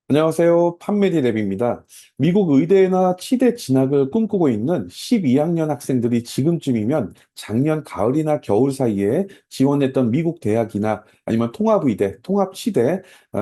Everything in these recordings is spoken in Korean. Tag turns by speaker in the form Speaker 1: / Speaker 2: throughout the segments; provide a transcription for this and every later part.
Speaker 1: 안녕하세요. 판메디랩입니다. 미국 의대나 치대 진학을 꿈꾸고 있는 12학년 학생들이 지금쯤이면 작년 가을이나 겨울 사이에 지원했던 미국 대학이나 아니면 통합의대, 통합치대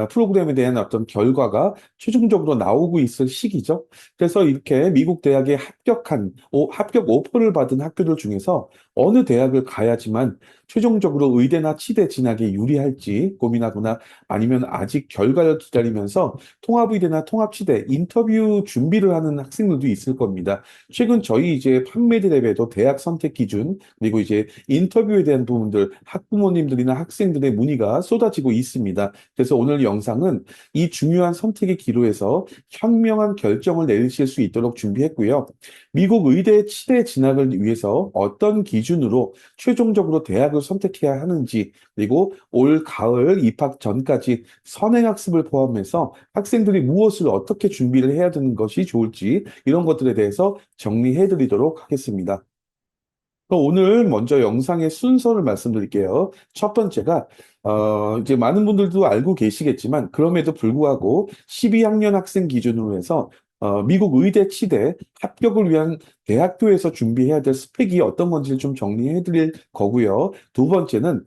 Speaker 1: 프로그램에 대한 어떤 결과가 최종적으로 나오고 있을 시기죠. 그래서 이렇게 미국 대학에 합격 오퍼를 받은 학교들 중에서 어느 대학을 가야지만 최종적으로 의대나 치대 진학에 유리할지 고민하거나 아니면 아직 결과를 기다리면서 통합의대나 통합치대 인터뷰 준비를 하는 학생들도 있을 겁니다. 최근 저희 이제 판메디랩에도 대학 선택 기준 그리고 이제 인터뷰에 대한 부분들 학부모님들이나 학생들의 문의가 쏟아지고 있습니다. 그래서 오늘 영상은 이 중요한 선택의 기로에서 현명한 결정을 내리실 수 있도록 준비했고요. 미국 의대 치대 진학을 위해서 어떤 기준으로 최종적으로 대학을 선택해야 하는지 그리고 올 가을 입학 전까지 선행학습을 포함해서 학생들이 무엇을 어떻게 준비를 해야 되는 것이 좋을지 이런 것들에 대해서 정리해 드리도록 하겠습니다. 그럼 오늘 먼저 영상의 순서를 말씀드릴게요. 첫 번째가 이제 많은 분들도 알고 계시겠지만 그럼에도 불구하고 12학년 학생 기준으로 해서 미국 의대 치대 합격을 위한 대학교에서 준비해야 될 스펙이 어떤 건지를 좀 정리해 드릴 거고요. 두 번째는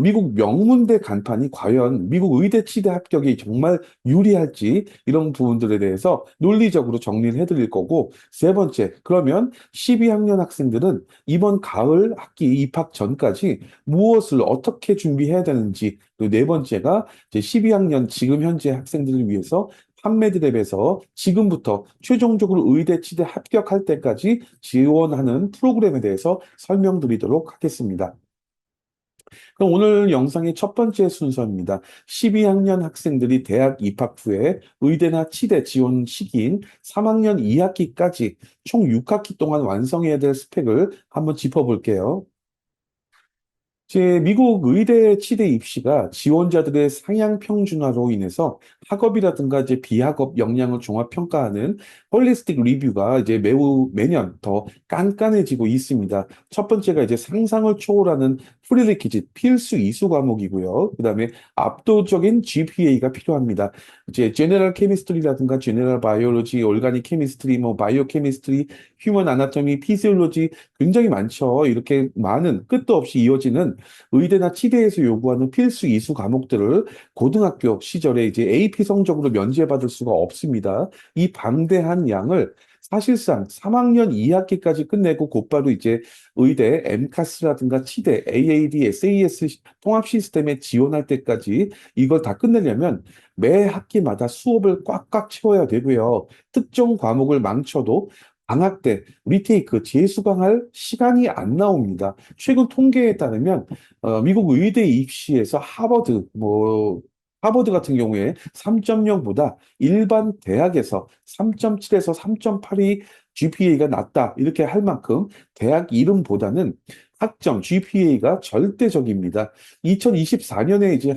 Speaker 1: 미국 명문대 간판이 과연 미국 의대 치대 합격이 정말 유리할지 이런 부분들에 대해서 논리적으로 정리를 해 드릴 거고 세 번째, 그러면 12학년 학생들은 이번 가을 학기 입학 전까지 무엇을 어떻게 준비해야 되는지, 그리고 네 번째가 이제 12학년 지금 현재 학생들을 위해서 판매드랩에서 지금부터 최종적으로 의대 치대 합격할 때까지 지원하는 프로그램에 대해서 설명드리도록 하겠습니다. 그럼 오늘 영상의 첫 번째 순서입니다. 12학년 학생들이 대학 입학 후에 의대나 치대 지원 시기인 3학년 2학기까지 총 6학기 동안 완성해야 될 스펙을 한번 짚어볼게요. 제 미국 의대 치대 입시가 지원자들의 상향 평준화로 인해서 학업이라든가 이제 비학업 역량을 종합 평가하는 홀리스틱 리뷰가 이제 매년 더 깐깐해지고 있습니다. 첫 번째가 이제 상상을 초월하는 프리레퀴짓 필수 이수 과목이고요. 그다음에 압도적인 GPA가 필요합니다. 이제 제너럴 케미스트리라든가 제너럴 바이올로지, 올가닉 케미스트리, 뭐 바이오 케미스트리, 휴먼 아나토미, 피지올로지 굉장히 많죠. 이렇게 많은 끝도 없이 이어지는 의대나 치대에서 요구하는 필수 이수 과목들을 고등학교 시절에 이제 AP 성적으로 면제받을 수가 없습니다. 이 방대한 양을 사실상 3학년 2학기까지 끝내고 곧바로 이제 의대, MCAS라든가 치대, AAD, SAS 통합 시스템에 지원할 때까지 이걸 다 끝내려면 매 학기마다 수업을 꽉꽉 채워야 되고요. 특정 과목을 망쳐도 방학 때 리테이크 재수강할 시간이 안 나옵니다. 최근 통계에 따르면 미국 의대 입시에서 하버드 같은 경우에 3.0보다 일반 대학에서 3.7에서 3.8이 GPA가 낮다 이렇게 할 만큼 대학 이름보다는 학점 GPA가 절대적입니다. 2024년에 이제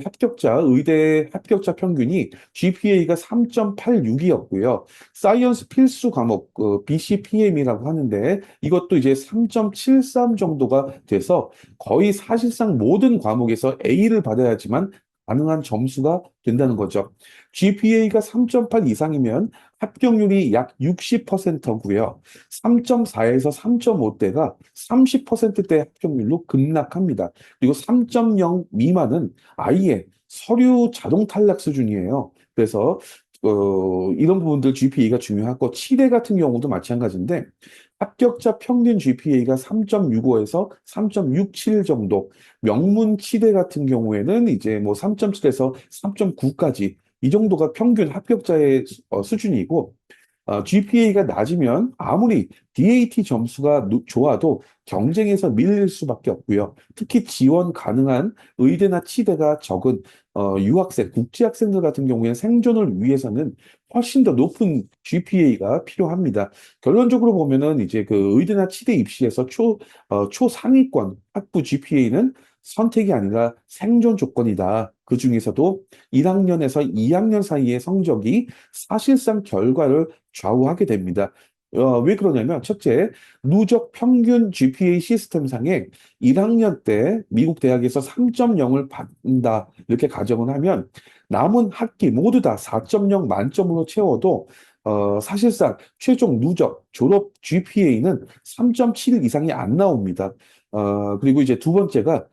Speaker 1: 의대 합격자 평균이 GPA가 3.86이었고요. 사이언스 필수 과목 BCPM이라고 하는데 이것도 이제 3.73 정도가 돼서 거의 사실상 모든 과목에서 A를 받아야지만 가능한 점수가 된다는 거죠. GPA가 3.8 이상이면 합격률이 약 60%고요. 3.4에서 3.5대가 30%대 합격률로 급락합니다. 그리고 3.0 미만은 아예 서류 자동 탈락 수준이에요. 그래서 이런 부분들 GPA가 중요하고 치대 같은 경우도 마찬가지인데 합격자 평균 GPA가 3.65에서 3.67 정도, 명문 치대 같은 경우에는 이제 뭐 3.7에서 3.9까지 이 정도가 평균 합격자의 수준이고 GPA가 낮으면 아무리 DAT 점수가 좋아도 경쟁에서 밀릴 수밖에 없고요. 특히 지원 가능한 의대나 치대가 적은 유학생, 국제학생들 같은 경우에는 생존을 위해서는 훨씬 더 높은 GPA가 필요합니다. 결론적으로 보면은 이제 그 의대나 치대 입시에서 초상위권 학부 GPA는 선택이 아니라 생존 조건이다. 그 중에서도 1학년에서 2학년 사이의 성적이 사실상 결과를 좌우하게 됩니다. 왜 그러냐면, 첫째, 누적 평균 GPA 시스템상에 1학년 때 미국 대학에서 3.0을 받는다, 이렇게 가정을 하면, 남은 학기 모두 다 4.0 만점으로 채워도, 사실상 최종 누적 졸업 GPA는 3.7 이상이 안 나옵니다. 그리고 이제 두 번째가,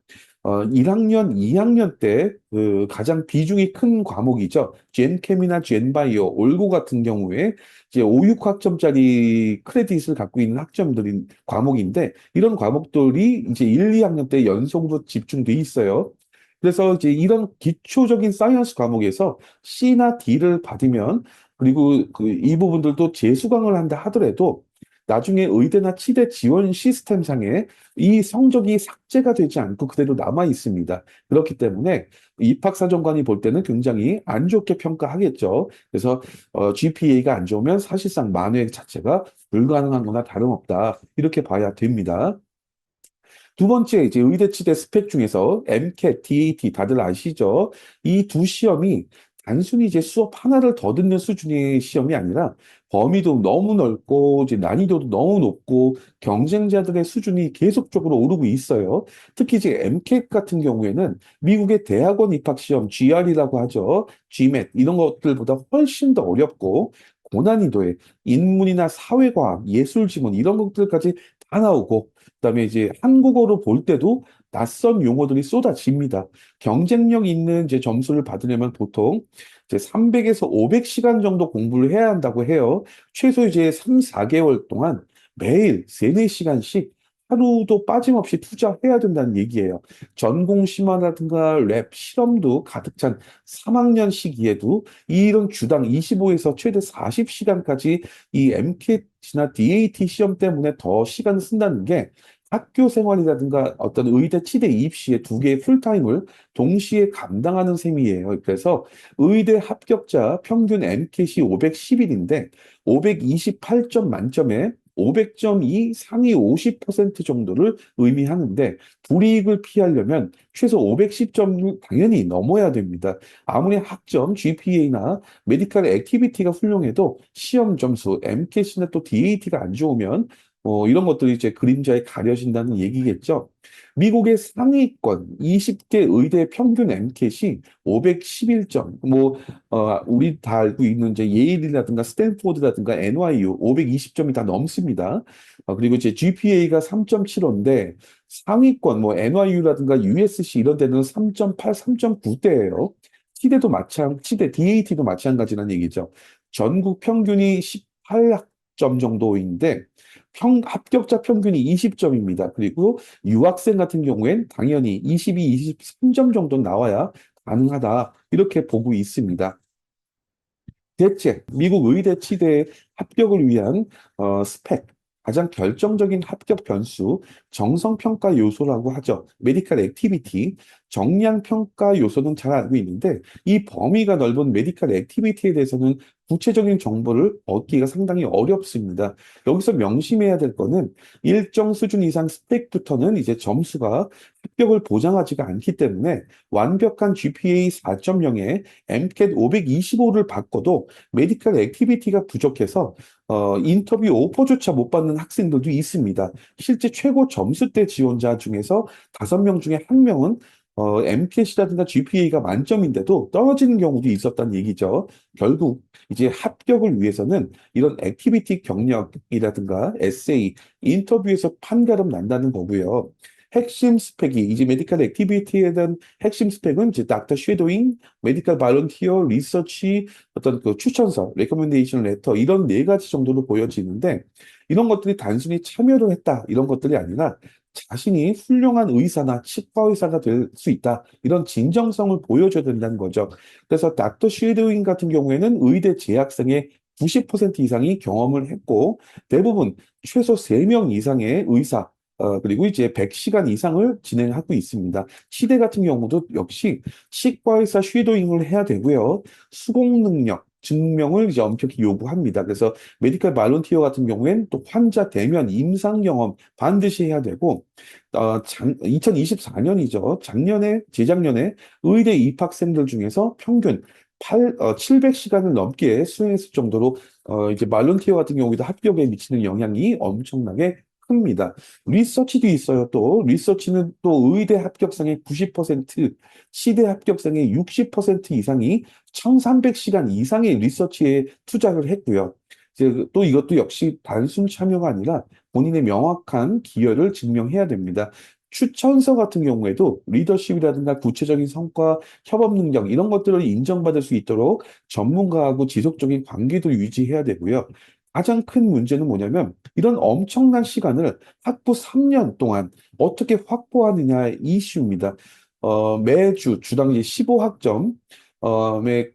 Speaker 1: 1학년, 2학년 때 그 가장 비중이 큰 과목이죠. 젠캠이나 젠바이오, 올고 같은 경우에 이제 5, 6학점짜리 크레딧을 갖고 있는 학점들인 과목인데 이런 과목들이 이제 1, 2학년 때 연속으로 집중돼 있어요. 그래서 이제 이런 기초적인 사이언스 과목에서 C나 D를 받으면 그리고 그 이 부분들도 재수강을 한다 하더라도 나중에 의대나 치대 지원 시스템상에 이 성적이 삭제가 되지 않고 그대로 남아 있습니다. 그렇기 때문에 입학사정관이 볼 때는 굉장히 안 좋게 평가하겠죠. 그래서 GPA가 안 좋으면 사실상 만회 자체가 불가능한 거나 다름없다. 이렇게 봐야 됩니다. 두 번째, 이제 의대 치대 스펙 중에서 MCAT, DAT 다들 아시죠? 이 두 시험이 단순히 이제 수업 하나를 더 듣는 수준의 시험이 아니라 범위도 너무 넓고 이제 난이도도 너무 높고 경쟁자들의 수준이 계속적으로 오르고 있어요. 특히 이제 MCAT 같은 경우에는 미국의 대학원 입학 시험 GR이라고 하죠. GMAT 이런 것들보다 훨씬 더 어렵고 고난이도에 인문이나 사회과학, 예술 지문 이런 것들까지 다 나오고 그다음에 이제 한국어로 볼 때도 낯선 용어들이 쏟아집니다. 경쟁력 있는 이제 점수를 받으려면 보통 이제 300에서 500시간 정도 공부를 해야 한다고 해요. 최소 이제 3, 4개월 동안 매일 3, 4시간씩 하루도 빠짐없이 투자해야 된다는 얘기예요. 전공 심화라든가 랩 실험도 가득 찬 3학년 시기에도 이런 주당 25에서 최대 40시간까지 이 MCAT이나 DAT 시험 때문에 더 시간을 쓴다는 게 학교 생활이라든가 어떤 의대, 치대 입시의 두 개의 풀타임을 동시에 감당하는 셈이에요. 그래서 의대 합격자 평균 MCAT이 511인데 528점 만점에 500점이 상위 50% 정도를 의미하는데 불이익을 피하려면 최소 510점을 당연히 넘어야 됩니다. 아무리 학점, GPA나 메디컬 액티비티가 훌륭해도 시험 점수, MCAT이나 또 DAT가 안 좋으면 이런 것들이 이제 그림자에 가려진다는 얘기겠죠. 미국의 상위권 20개 의대 평균 MCAT이 511점, 우리 다 알고 있는 이제 예일이라든가 스탠포드라든가 NYU 520점이 다 넘습니다. 그리고 이제 GPA가 3.75인데 상위권 NYU라든가 USC 이런 데는 3.8, 3.9대예요. 치대 DAT도 마찬가지라는 얘기죠. 전국 평균이 18점 정도인데 합격자 평균이 20점입니다. 그리고 유학생 같은 경우엔 당연히 22, 23점 정도 나와야 가능하다. 이렇게 보고 있습니다. 대체 미국 의대 치대 합격을 위한 스펙, 가장 결정적인 합격 변수, 정성 평가 요소라고 하죠. 메디컬 액티비티, 정량 평가 요소는 잘 알고 있는데 이 범위가 넓은 메디컬 액티비티에 대해서는 구체적인 정보를 얻기가 상당히 어렵습니다. 여기서 명심해야 될 거는 일정 수준 이상 스펙부터는 이제 점수가 합격을 보장하지가 않기 때문에 완벽한 GPA 4.0에 MCAT 525를 받고도 메디컬 액티비티가 부족해서 인터뷰 오퍼조차 못 받는 학생들도 있습니다. 실제 최고 점수대 지원자 중에서 5명 중에 1명은 MCAT이라든가 GPA가 만점인데도 떨어지는 경우도 있었다는 얘기죠. 결국 이제 합격을 위해서는 이런 액티비티 경력이라든가 에세이, 인터뷰에서 판가름 난다는 거고요. 핵심 스펙이 이제 메디컬 액티비티에 대한 핵심 스펙은 이제 닥터 쉐도잉, 메디컬 발런티어, 리서치, 어떤 그 추천서, 레코멘데이션 레터 이런 네 가지 정도로 보여지는데 이런 것들이 단순히 참여를 했다 이런 것들이 아니라 자신이 훌륭한 의사나 치과 의사가 될 수 있다 이런 진정성을 보여줘야 된다는 거죠. 그래서 닥터 쉐도잉 같은 경우에는 의대 재학생의 90% 이상이 경험을 했고 대부분 최소 3명 이상의 의사 그리고 이제 100시간 이상을 진행하고 있습니다. 치대 같은 경우도 역시 치과의사 쉐도잉을 해야 되고요. 수공 능력 증명을 이제 엄격히 요구합니다. 그래서 메디컬 발런티어 같은 경우엔 또 환자 대면 임상 경험 반드시 해야 되고 2024년이죠. 재작년에 의대 입학생들 중에서 평균 700시간을 넘게 수행했을 정도로 이제 말론티어 같은 경우에도 합격에 미치는 영향이 엄청나게 큽니다. 리서치도 있어요. 또 리서치는 또 의대 합격생의 90%, 치대 합격생의 60% 이상이 1300시간 이상의 리서치에 투자를 했고요. 이제 또 이것도 역시 단순 참여가 아니라 본인의 명확한 기여를 증명해야 됩니다. 추천서 같은 경우에도 리더십이라든가 구체적인 성과, 협업 능력 이런 것들을 인정받을 수 있도록 전문가하고 지속적인 관계도 유지해야 되고요. 가장 큰 문제는 뭐냐면 이런 엄청난 시간을 학부 3년 동안 어떻게 확보하느냐의 이슈입니다. 매주 주당 이제 15학점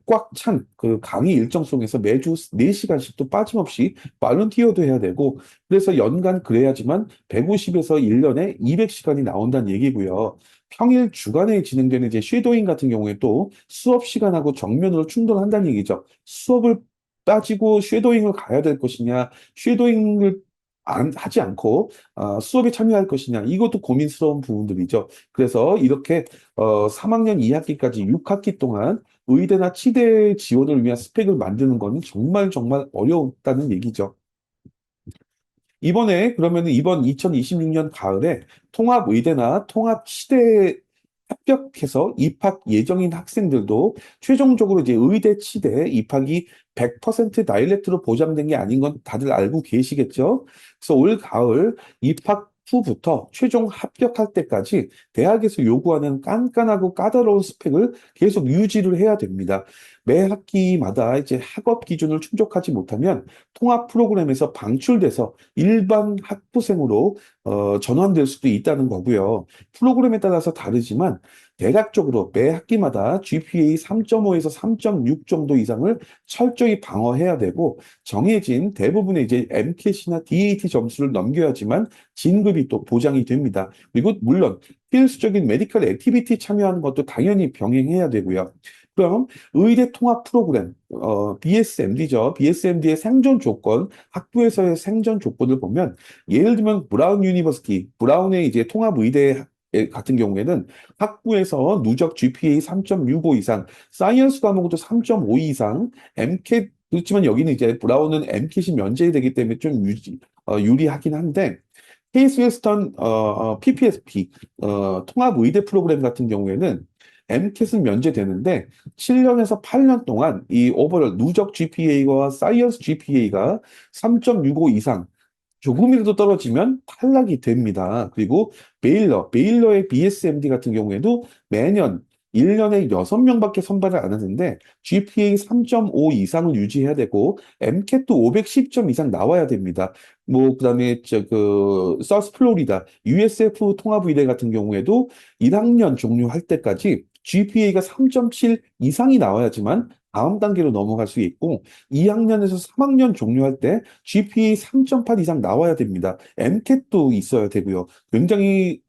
Speaker 1: 꽉 찬 그 강의 일정 속에서 매주 4시간씩도 빠짐없이 발런티어도 해야 되고 그래서 연간 그래야지만 150에서 1년에 200시간이 나온다는 얘기고요. 평일 주간에 진행되는 이제 쉐도잉 같은 경우에 또 수업 시간하고 정면으로 충돌한다는 얘기죠. 수업을 빠지고 쉐도잉을 가야 될 것이냐, 쉐도잉을 하지 않고 수업에 참여할 것이냐, 이것도 고민스러운 부분들이죠. 그래서 이렇게 3학년 2학기까지 6학기 동안 의대나 치대 지원을 위한 스펙을 만드는 거는 정말 정말 어려웠다는 얘기죠. 이번에 그러면 이번 2026년 가을에 통합의대나 통합치대에 합격해서 입학 예정인 학생들도 최종적으로 이제 의대 치대 입학이 100% 다이렉트로 보장된 게 아닌 건 다들 알고 계시겠죠? 그래서 올 가을 입학 후부터 최종 합격할 때까지 대학에서 요구하는 깐깐하고 까다로운 스펙을 계속 유지를 해야 됩니다. 매 학기마다 이제 학업 기준을 충족하지 못하면 통합 프로그램에서 방출돼서 일반 학부생으로 전환될 수도 있다는 거고요. 프로그램에 따라서 다르지만 대략적으로 매 학기마다 GPA 3.5에서 3.6 정도 이상을 철저히 방어해야 되고 정해진 대부분의 이제 MCAT이나 DAT 점수를 넘겨야지만 진급이 또 보장이 됩니다. 그리고 물론 필수적인 메디컬 액티비티 참여하는 것도 당연히 병행해야 되고요. 그럼 의대 통합 프로그램, BSMD죠. BSMD의 생존 조건, 학부에서의 생존 조건을 보면 예를 들면 브라운 유니버시티, 브라운의 이제 통합 의대 같은 경우에는 학부에서 누적 GPA 3.65 이상, 사이언스 과목도 3.5 이상, MCAT 그렇지만 여기는 이제 브라운은 MCAT이 면제되기 때문에 좀 유리하긴 한데 케이스 웨스턴 PPSP 통합 의대 프로그램 같은 경우에는 MCAT은 면제되는데 7년에서 8년 동안 이 오버all 누적 GPA와 사이언스 GPA가 3.65 이상 조금이라도 떨어지면 탈락이 됩니다. 그리고 베일러의 BSMD 같은 경우에도 매년 1년에 6명밖에 선발을 안 하는데 GPA 3.5 이상을 유지해야 되고 MCAT도 510점 이상 나와야 됩니다. 뭐 그다음에 서스 플로리다 USF 통합의대 같은 경우에도 1학년 종료할 때까지 GPA가 3.7 이상이 나와야지만 다음 단계로 넘어갈 수 있고 2학년에서 3학년 종료할 때 GPA 3.8 이상 나와야 됩니다. MCAT도 있어야 되고요. 굉장히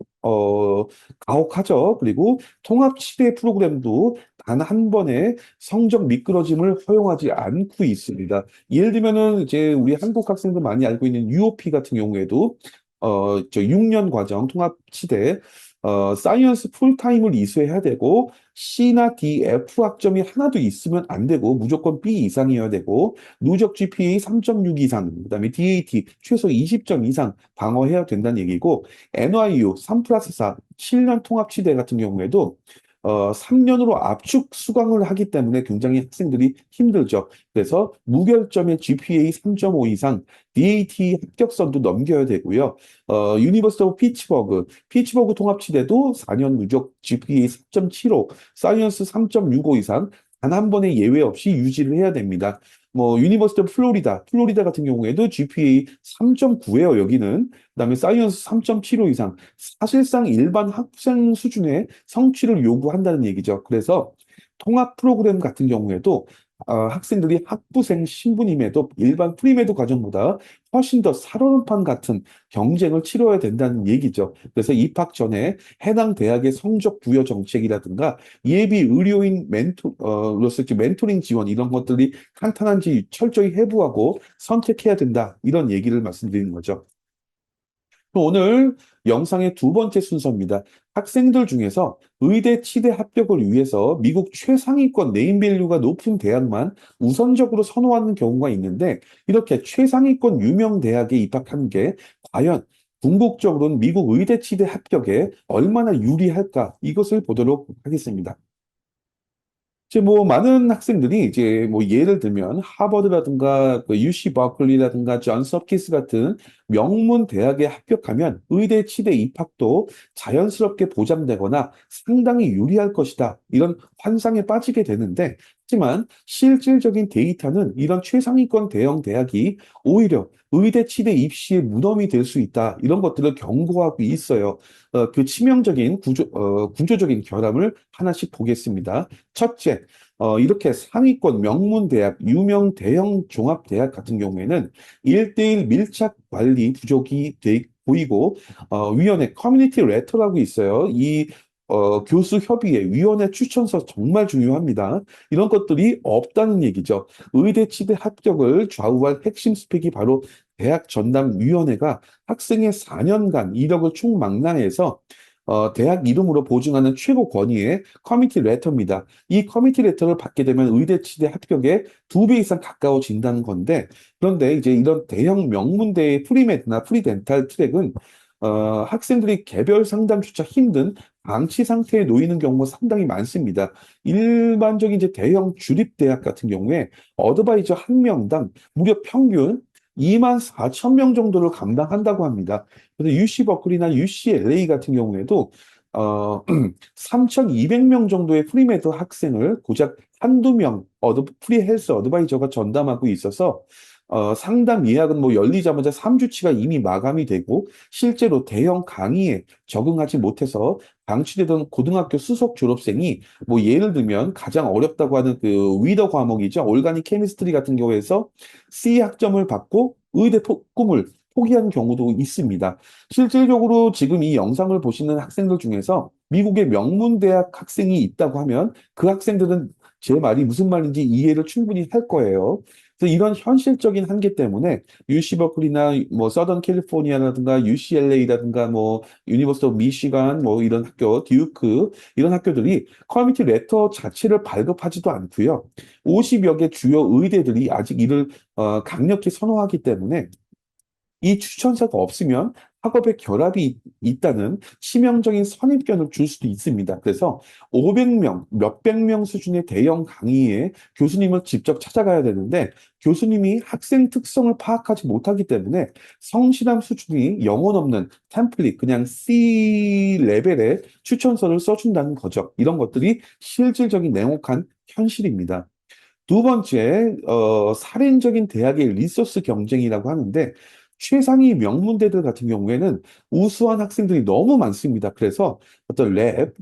Speaker 1: 가혹하죠. 그리고 통합치대 프로그램도 단 한 번에 성적 미끄러짐을 허용하지 않고 있습니다. 예를 들면은 이제 우리 한국 학생들 많이 알고 있는 UOP 같은 경우에도 6년 과정 통합치대 사이언스 풀타임을 이수해야 되고 C나 D, F 학점이 하나도 있으면 안 되고 무조건 B 이상이어야 되고 누적 GPA 3.6 이상, 그다음에 DAT 최소 20점 이상 방어해야 된다는 얘기고 NYU 3 플러스 4 7년 통합치대 같은 경우에도 3년으로 압축 수강을 하기 때문에 굉장히 학생들이 힘들죠. 그래서 무결점의 GPA 3.5 이상 DAT 합격선도 넘겨야 되고요. 유니버시티 오브 피츠버그 통합치대도 4년 누적 GPA 3.75, 사이언스 3.65 이상 단 한 번의 예외 없이 유지를 해야 됩니다. 뭐 유니버시티 오브 플로리다 같은 경우에도 GPA 3.9예요, 여기는. 그다음에 사이언스 3.75 이상. 사실상 일반 학생 수준의 성취를 요구한다는 얘기죠. 그래서 통합 프로그램 같은 경우에도 학생들이 학부생 신분임에도 일반 프리메드 과정보다 훨씬 더 살얼음판 같은 경쟁을 치러야 된다는 얘기죠. 그래서 입학 전에 해당 대학의 성적 부여 정책이라든가 예비 의료인 로서 멘토링 지원 이런 것들이 탄탄한지 철저히 해부하고 선택해야 된다. 이런 얘기를 말씀드리는 거죠. 오늘 영상의 두 번째 순서입니다. 학생들 중에서 의대 치대 합격을 위해서 미국 최상위권 네임밸류가 높은 대학만 우선적으로 선호하는 경우가 있는데 이렇게 최상위권 유명 대학에 입학하는 게 과연 궁극적으로는 미국 의대 치대 합격에 얼마나 유리할까 이것을 보도록 하겠습니다. 이제 뭐 많은 학생들이 이제 뭐 예를 들면 하버드라든가 그 UC 버클리라든가 존스 홉킨스 같은 명문 대학에 합격하면 의대 치대 입학도 자연스럽게 보장되거나 상당히 유리할 것이다. 이런 환상에 빠지게 되는데 하지만 실질적인 데이터는 이런 최상위권 대형 대학이 오히려 의대 치대 입시의 무덤이 될 수 있다. 이런 것들을 경고하고 있어요. 그 치명적인 구조적인 결함을 하나씩 보겠습니다. 첫째, 이렇게 상위권 명문대학, 유명 대형 종합대학 같은 경우에는 1대1 밀착 관리 부족이 보이고, 위원회 커뮤니티 레터라고 있어요. 교수 협의회, 위원회 추천서 정말 중요합니다. 이런 것들이 없다는 얘기죠. 의대 치대 합격을 좌우할 핵심 스펙이 바로 대학 전담위원회가 학생의 4년간 이력을 총망라해서 대학 이름으로 보증하는 최고 권위의 커미티 레터입니다. 이 커미티 레터를 받게 되면 의대 치대 합격에 2배 이상 가까워진다는 건데, 그런데 이제 이런 대형 명문대의 프리메드나 프리덴탈 트랙은 학생들이 개별 상담조차 힘든 방치 상태에 놓이는 경우가 상당히 많습니다. 일반적인 이제 대형 주립대학 같은 경우에 어드바이저 한 명당 무려 평균 2만 4천 명 정도를 감당한다고 합니다. 그래서 UC 버클리나 UCLA 같은 경우에도 3,200명 정도의 프리메드 학생을 고작 한두 명 프리 헬스 어드바이저가 전담하고 있어서 상담 예약은 뭐 열리자마자 3주치가 이미 마감이 되고 실제로 대형 강의에 적응하지 못해서 방치되던 고등학교 수석 졸업생이 뭐 예를 들면 가장 어렵다고 하는 그 위더 과목이죠. 올가닉 케미스트리 같은 경우에서 C 학점을 받고 꿈을 포기한 경우도 있습니다. 실질적으로 지금 이 영상을 보시는 학생들 중에서 미국의 명문대학 학생이 있다고 하면 그 학생들은 제 말이 무슨 말인지 이해를 충분히 할 거예요. 그래서 이런 현실적인 한계 때문에 UC 버클리나 뭐 서던 캘리포니아라든가 UCLA라든가 뭐 유니버시티 오브 미시간 뭐 이런 학교, 듀크 이런 학교들이 커뮤니티 레터 자체를 발급하지도 않고요. 50여 개 주요 의대들이 아직 이를 강력히 선호하기 때문에 이 추천서가 없으면 학업에 결합이 있다는 치명적인 선입견을 줄 수도 있습니다. 그래서 500명, 몇백 명 수준의 대형 강의에 교수님을 직접 찾아가야 되는데 교수님이 학생 특성을 파악하지 못하기 때문에 성실함 수준이 영혼 없는 템플릿, 그냥 C 레벨의 추천서를 써준다는 거죠. 이런 것들이 실질적인 냉혹한 현실입니다. 두 번째, 살인적인 대학의 리소스 경쟁이라고 하는데, 최상위 명문대들 같은 경우에는 우수한 학생들이 너무 많습니다. 그래서 어떤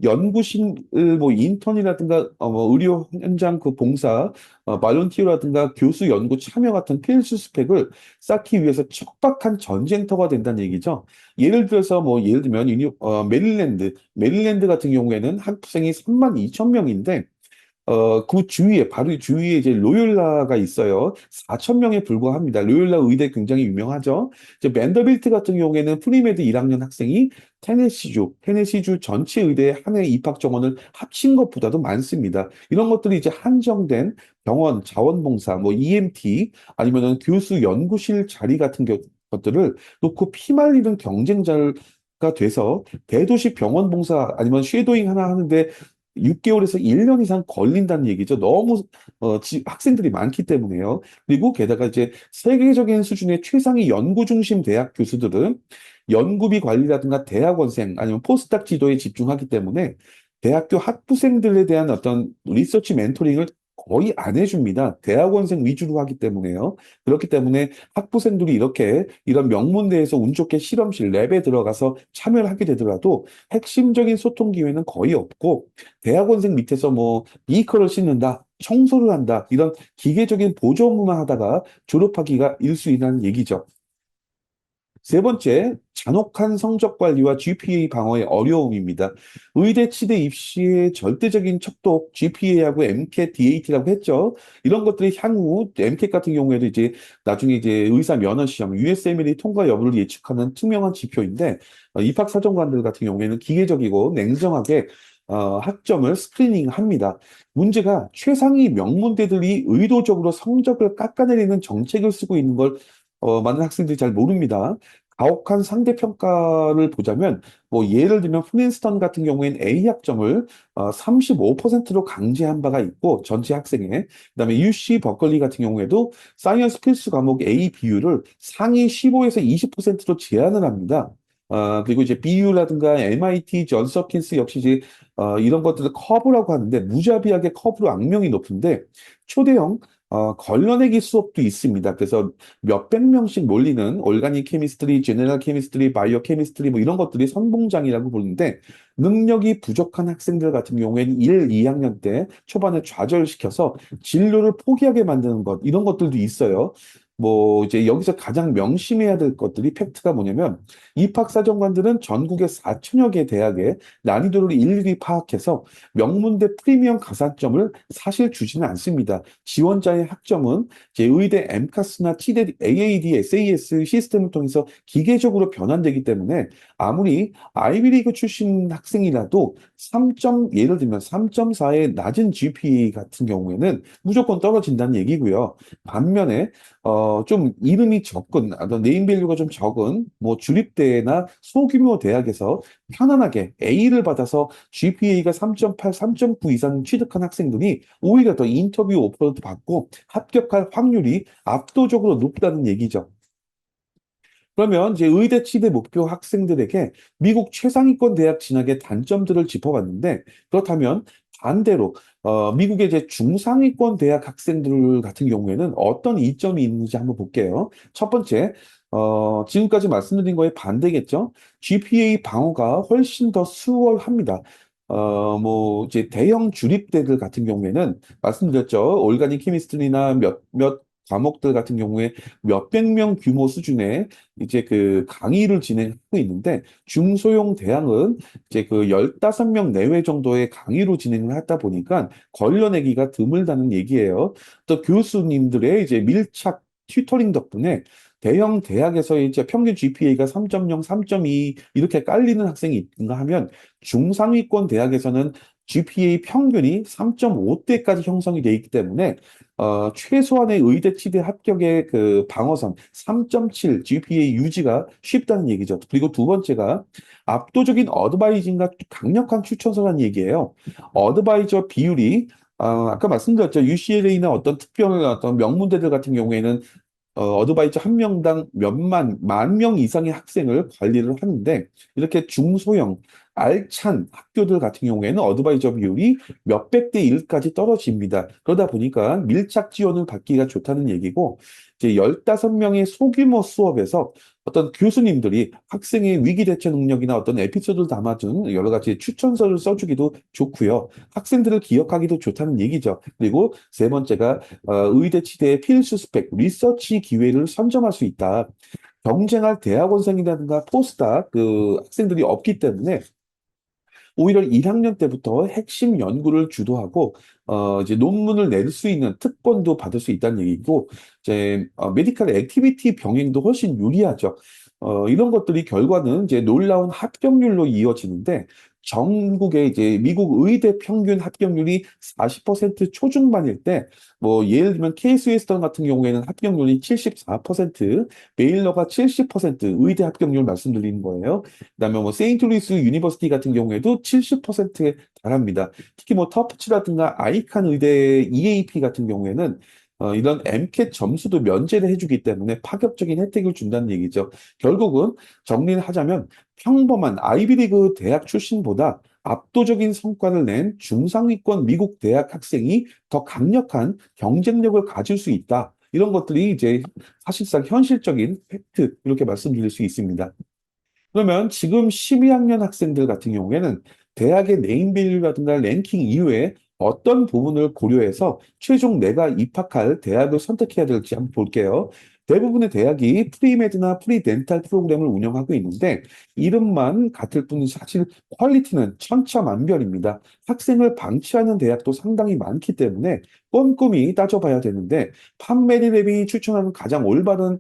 Speaker 1: 연구실, 뭐, 인턴이라든가, 뭐 의료 현장 그 봉사, 발런티어라든가 교수 연구 참여 같은 필수 스펙을 쌓기 위해서 척박한 전쟁터가 된다는 얘기죠. 예를 들어서, 뭐, 예를 들면, 메릴랜드 같은 경우에는 학생이 3만 2천 명인데, 그 주위에, 바로 이 주위에 이제 로욜라가 있어요. 4천 명에 불과합니다. 로욜라 의대 굉장히 유명하죠. 이제 밴더빌트 같은 경우에는 프리메드 1학년 학생이 테네시주 전체 의대에 한 해 입학 정원을 합친 것보다도 많습니다. 이런 것들이 이제 한정된 병원, 자원봉사, 뭐 EMT, 아니면은 교수 연구실 자리 같은 것들을 놓고 피말리는 경쟁자가 돼서 대도시 병원 봉사 아니면 쉐도잉 하나 하는데 6개월에서 1년 이상 걸린다는 얘기죠. 너무 학생들이 많기 때문에요. 그리고 게다가 이제 세계적인 수준의 최상위 연구 중심 대학 교수들은 연구비 관리라든가 대학원생 아니면 포스닥 지도에 집중하기 때문에 대학교 학부생들에 대한 어떤 리서치 멘토링을 거의 안 해줍니다. 대학원생 위주로 하기 때문에요. 그렇기 때문에 학부생들이 이렇게 이런 명문대에서 운 좋게 실험실 랩에 들어가서 참여를 하게 되더라도 핵심적인 소통 기회는 거의 없고 대학원생 밑에서 뭐 비커를 씻는다, 청소를 한다 이런 기계적인 보조 업무만 하다가 졸업하기가 일수이라는 얘기죠. 세 번째, 잔혹한 성적 관리와 GPA 방어의 어려움입니다. 의대 치대 입시의 절대적인 척도 GPA하고 MCAT, DAT라고 했죠. 이런 것들이 향후 MCAT 같은 경우에도 이제 나중에 이제 의사 면허 시험, USMLE 통과 여부를 예측하는 투명한 지표인데 입학 사정관들 같은 경우에는 기계적이고 냉정하게 학점을 스크리닝합니다. 문제가 최상위 명문대들이 의도적으로 성적을 깎아내리는 정책을 쓰고 있는 걸 많은 학생들이 잘 모릅니다. 가혹한 상대평가를 보자면, 뭐, 예를 들면, 프린스턴 같은 경우에는 A 학점을 35%로 강제한 바가 있고, 전체 학생에. 그다음에 UC 버클리 같은 경우에도 사이언스 필수 과목 A 비율을 상위 15에서 20%로 제한을 합니다. 그리고 이제 BU라든가 MIT, 존스 홉킨스 역시 이제 이런 것들을 커브라고 하는데 무자비하게 커브로 악명이 높은데 초대형 걸러내기 수업도 있습니다. 그래서 몇백 명씩 몰리는 올가닉 케미스트리, 제너럴 케미스트리, 바이오 케미스트리 뭐 이런 것들이 선봉장이라고 보는데 능력이 부족한 학생들 같은 경우에는 1, 2학년 때 초반에 좌절시켜서 진로를 포기하게 만드는 것 이런 것들도 있어요. 뭐 이제 여기서 가장 명심해야 될 것들이 팩트가 뭐냐면 입학사정관들은 전국의 4천여 개 대학의 난이도를 일일이 파악해서 명문대 프리미엄 가산점을 사실 주지는 않습니다. 지원자의 학점은 제 의대 엠카스나 치대 AAD, SAS 시스템을 통해서 기계적으로 변환되기 때문에 아무리 아이비리그 출신 학생이라도 3점, 예를 들면 3.4의 낮은 GPA 같은 경우에는 무조건 떨어진다는 얘기고요. 반면에 좀 이름이 적은, 어떤 네임밸류가 좀 적은, 뭐, 주립대나 소규모 대학에서 편안하게 A를 받아서 GPA가 3.8, 3.9 이상 취득한 학생들이 오히려 더 인터뷰 오퍼를 받고 합격할 확률이 압도적으로 높다는 얘기죠. 그러면 이제 의대 치대 목표 학생들에게 미국 최상위권 대학 진학의 단점들을 짚어봤는데 그렇다면 반대로 미국의 이제 중상위권 대학 학생들 같은 경우에는 어떤 이점이 있는지 한번 볼게요. 첫 번째, 지금까지 말씀드린 거에 반대겠죠. GPA 방어가 훨씬 더 수월합니다. 뭐, 이제 대형 주립대들 같은 경우에는 말씀드렸죠. 올가닉 케미스트리나 몇 과목들 같은 경우에 몇백 명 규모 수준의 이제 그 강의를 진행하고 있는데 중소형 대학은 이제 그 15명 내외 정도의 강의로 진행을 하다 보니까 걸러내기가 드물다는 얘기예요. 또 교수님들의 이제 밀착 튜터링 덕분에 대형 대학에서 이제 평균 GPA가 3.0, 3.2 이렇게 깔리는 학생이 있는가 하면 중상위권 대학에서는 GPA 평균이 3.5대까지 형성이 돼 있기 때문에 최소한의 의대 치대 합격의 그 방어선 3.7 GPA 유지가 쉽다는 얘기죠. 그리고 두 번째가 압도적인 어드바이징과 강력한 추천서라는 얘기예요. 어드바이저 비율이 아까 말씀드렸죠. UCLA나 어떤 특별 어떤 명문대들 같은 경우에는 어드바이저 한 명당 만 명 이상의 학생을 관리를 하는데, 이렇게 중소형, 알찬 학교들 같은 경우에는 어드바이저 비율이 몇백 대 1까지 떨어집니다. 그러다 보니까 밀착 지원을 받기가 좋다는 얘기고, 이제 15명의 소규모 수업에서 어떤 교수님들이 학생의 위기 대처 능력이나 어떤 에피소드를 담아준 여러 가지 추천서를 써주기도 좋고요. 학생들을 기억하기도 좋다는 얘기죠. 그리고 세 번째가 의대 치대의 필수 스펙, 리서치 기회를 선점할 수 있다. 경쟁할 대학원생이라든가 포스닥 그 학생들이 없기 때문에 오히려 1학년 때부터 핵심 연구를 주도하고 이제 논문을 낼 수 있는 특권도 받을 수 있다는 얘기고 이제 메디컬 액티비티 병행도 훨씬 유리하죠. 이런 것들이 결과는 이제 놀라운 합격률로 이어지는데 전국의 이제 미국 의대 평균 합격률이 40% 초중반일 때 뭐 예를 들면 케이스 웨스턴 같은 경우에는 합격률이 74%, 베일러가 70% 의대 합격률 말씀드리는 거예요. 그다음에 뭐 세인트루이스 유니버시티 같은 경우에도 70%에 달합니다. 특히 뭐 터프츠라든가 아이칸 의대 EAP 같은 경우에는 이런 MCAT 점수도 면제를 해주기 때문에 파격적인 혜택을 준다는 얘기죠. 결국은 정리를 하자면 평범한 아이비리그 대학 출신보다 압도적인 성과를 낸 중상위권 미국 대학 학생이 더 강력한 경쟁력을 가질 수 있다. 이런 것들이 이제 사실상 현실적인 팩트 이렇게 말씀드릴 수 있습니다. 그러면 지금 12학년 학생들 같은 경우에는 대학의 네임밸류라든가 랭킹 이후에 어떤 부분을 고려해서 최종 내가 입학할 대학을 선택해야 될지 한번 볼게요. 대부분의 대학이 프리메드나 프리덴탈 프로그램을 운영하고 있는데 이름만 같을 뿐 사실 퀄리티는 천차만별입니다. 학생을 방치하는 대학도 상당히 많기 때문에 꼼꼼히 따져봐야 되는데 판메리랩이 추천하는 가장 올바른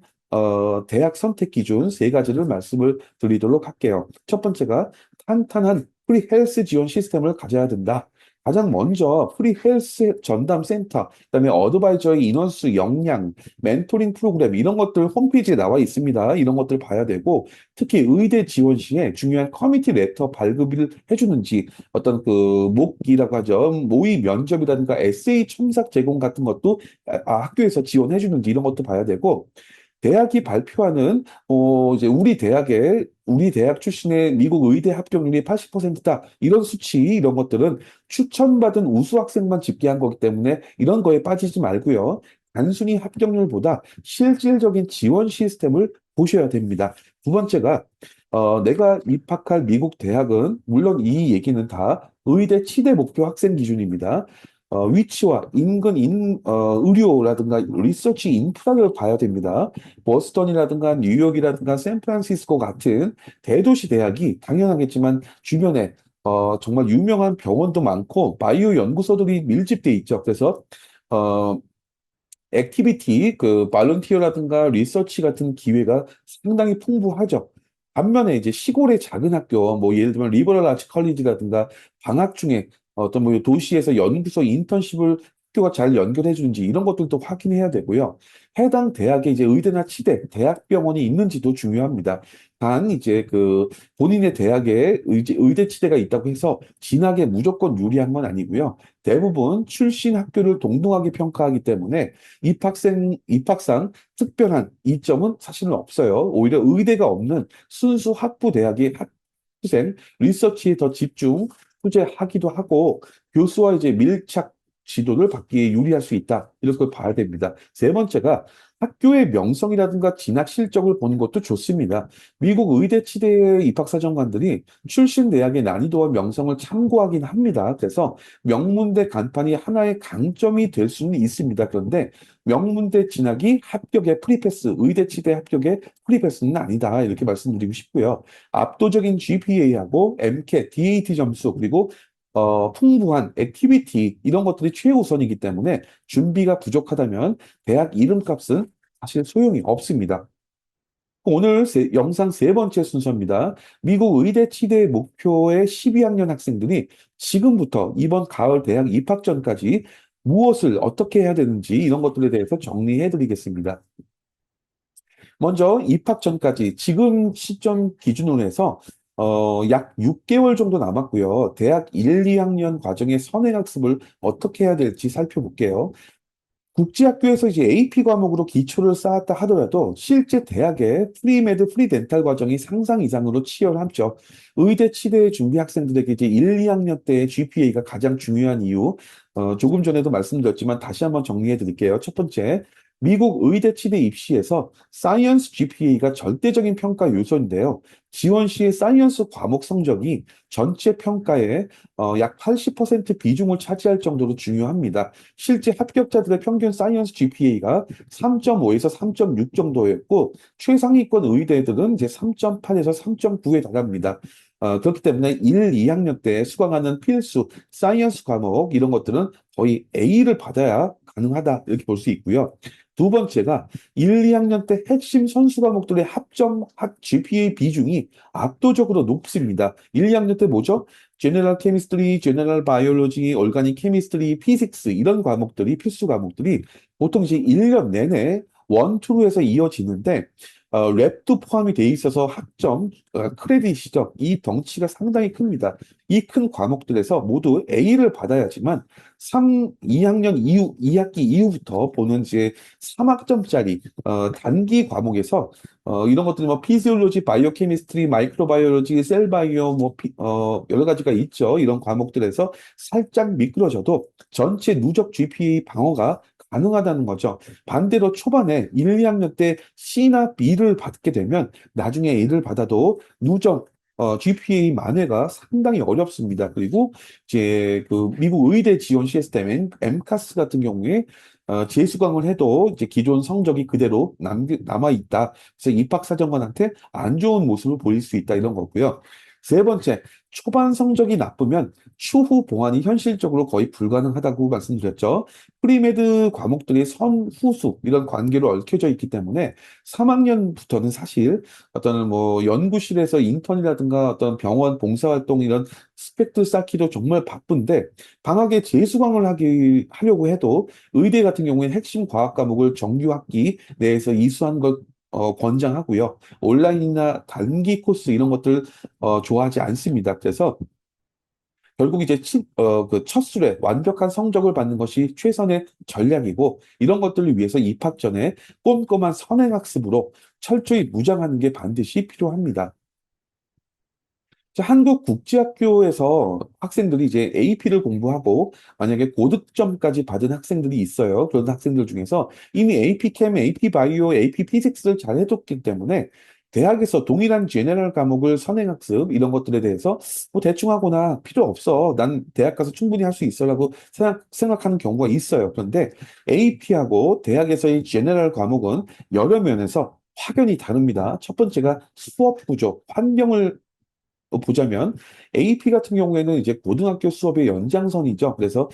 Speaker 1: 대학 선택 기준 세 가지를 말씀을 드리도록 할게요. 첫 번째가 탄탄한 프리 헬스 지원 시스템을 가져야 된다. 가장 먼저 프리 헬스 전담 센터, 그다음에 어드바이저의 인원수, 역량, 멘토링 프로그램 이런 것들 홈페이지에 나와 있습니다. 이런 것들 봐야 되고 특히 의대 지원 시에 중요한 커뮤니티 레터 발급을 해주는지 어떤 그 모기라고 하죠. 모의 면접이라든가 에세이 첨삭 제공 같은 것도 학교에서 지원해 주는지 이런 것도 봐야 되고 대학이 발표하는 이제 우리 대학 출신의 미국 의대 합격률이 80%다 이런 수치 이런 것들은 추천받은 우수 학생만 집계한 거기 때문에 이런 거에 빠지지 말고요. 단순히 합격률보다 실질적인 지원 시스템을 보셔야 됩니다. 두 번째가 내가 입학할 미국 대학은 물론 이 얘기는 다 의대 치대 목표 학생 기준입니다. 위치와 인근 의료라든가 리서치 인프라를 봐야 됩니다. 보스턴이라든가 뉴욕이라든가 샌프란시스코 같은 대도시 대학이 당연하겠지만 주변에 정말 유명한 병원도 많고 바이오 연구소들이 밀집돼 있죠. 그래서 어, 액티비티, 그 발런티어라든가 리서치 같은 기회가 상당히 풍부하죠. 반면에 이제 시골의 작은 학교, 뭐 예를 들면 리버럴 아츠 컬리지라든가 방학 중에 어떤 뭐 도시에서 연구소 인턴십을 학교가 잘 연결해 주는지 이런 것들도 확인해야 되고요. 해당 대학에 이제 의대나 치대, 대학병원이 있는지도 중요합니다. 단 이제 그 본인의 대학에 의대 치대가 있다고 해서 진학에 무조건 유리한 건 아니고요. 대부분 출신 학교를 동등하게 평가하기 때문에 입학상 특별한 이점은 사실은 없어요. 오히려 의대가 없는 순수 학부 대학의 학부생 리서치에 더 집중 투자하기도 하고 교수와 이제 밀착 지도를 받기에 유리할 수 있다. 이렇게 봐야 됩니다. 세 번째가 학교의 명성이라든가 진학 실적을 보는 것도 좋습니다. 미국 의대 치대의 입학사정관들이 출신 대학의 난이도와 명성을 참고하긴 합니다. 그래서 명문대 간판이 하나의 강점이 될 수는 있습니다. 그런데 명문대 진학이 합격의 프리패스, 의대 치대 합격의 프리패스는 아니다. 이렇게 말씀드리고 싶고요. 압도적인 GPA하고 MCAT, DAT 점수, 그리고 풍부한 액티비티 이런 것들이 최우선이기 때문에 준비가 부족하다면 대학 이름값은 사실 소용이 없습니다. 오늘 영상 세 번째 순서입니다. 미국 의대 치대 목표의 12학년 학생들이 지금부터 이번 가을 대학 입학 전까지 무엇을 어떻게 해야 되는지 이런 것들에 대해서 정리해 드리겠습니다. 먼저 입학 전까지 지금 시점 기준으로 해서 약 6개월 정도 남았고요. 대학 1, 2학년 과정의 선행학습을 어떻게 해야 될지 살펴볼게요. 국제학교에서 이제 AP 과목으로 기초를 쌓았다 하더라도 실제 대학의 프리메드, 프리덴탈 과정이 상상 이상으로 치열하죠. 의대, 치대 준비 학생들에게 이제 1, 2학년 때의 GPA가 가장 중요한 이유, 조금 전에도 말씀드렸지만 다시 한번 정리해 드릴게요. 첫 번째, 미국 의대, 치대 입시에서 사이언스 GPA가 절대적인 평가 요소인데요. 지원 시의 사이언스 과목 성적이 전체 평가의 약 80% 비중을 차지할 정도로 중요합니다. 실제 합격자들의 평균 사이언스 GPA가 3.5에서 3.6 정도였고 최상위권 의대들은 이제 3.8에서 3.9에 달합니다. 그렇기 때문에 1, 2학년 때 수강하는 필수 사이언스 과목 이런 것들은 거의 A를 받아야 가능하다 이렇게 볼 수 있고요. 두 번째가 1, 2학년 때 핵심 선수 과목들의 합점 GPA 비중이 압도적으로 높습니다. 1, 2학년 때 뭐죠? 제너럴 케미스트리, 제너럴 바이올로지, 얼가닉 케미스트리, 피직스 이런 과목들이 필수 과목들이 보통 이제 1년 내내 원투로에서 이어지는데 랩도 포함이 돼 있어서 학점, 크레딧이죠. 이 덩치가 상당히 큽니다. 이 큰 과목들에서 모두 A를 받아야지만 2학년 이후, 2학기 이후부터 보는 이제 3학점짜리 단기 과목에서 이런 것들이 뭐 피지올로지, 바이오케미스트리, 마이크로바이올로지, 셀바이오 여러 가지가 있죠. 이런 과목들에서 살짝 미끄러져도 전체 누적 GPA 방어가 가능하다는 거죠. 반대로 초반에 1, 2학년 때 C나 B를 받게 되면 나중에 A를 받아도 누적 GPA 만회가 상당히 어렵습니다. 그리고 이제 그 미국 의대 지원 시스템 MCAS 같은 경우에 재수강을 해도 이제 기존 성적이 그대로 남아 있다. 그래서 입학사정관한테 안 좋은 모습을 보일 수 있다 이런 거고요. 세 번째, 초반 성적이 나쁘면 추후 봉환이 현실적으로 거의 불가능하다고 말씀드렸죠. 프리메드 과목들이 선후수 이런 관계로 얽혀져 있기 때문에 3학년부터는 사실 어떤 뭐 연구실에서 인턴이라든가 어떤 병원 봉사활동 이런 스펙들 쌓기도 정말 바쁜데 방학에 재수강을 하려고 해도 의대 같은 경우에는 핵심 과학 과목을 정규 학기 내에서 이수하는 걸 권장하고요. 온라인이나 단기 코스 이런 것들 좋아하지 않습니다. 그래서 결국 이제 그 첫 술에 완벽한 성적을 받는 것이 최선의 전략이고 이런 것들을 위해서 입학 전에 꼼꼼한 선행학습으로 철저히 무장하는 게 반드시 필요합니다. 한국국제학교에서 학생들이 이제 AP를 공부하고 만약에 고득점까지 받은 학생들이 있어요. 그런 학생들 중에서 이미 AP 캠, AP 바이오, AP 피직스를 잘 해뒀기 때문에 대학에서 동일한 제너럴 과목을 선행학습 이런 것들에 대해서 뭐 대충 하거나 필요 없어. 난 대학 가서 충분히 할 수 있어라고 생각하는 경우가 있어요. 그런데 AP하고 대학에서의 제너럴 과목은 여러 면에서 확연히 다릅니다. 첫 번째가 수업 구조, 환경을 보자면 AP 같은 경우에는 이제 고등학교 수업의 연장선이죠. 그래서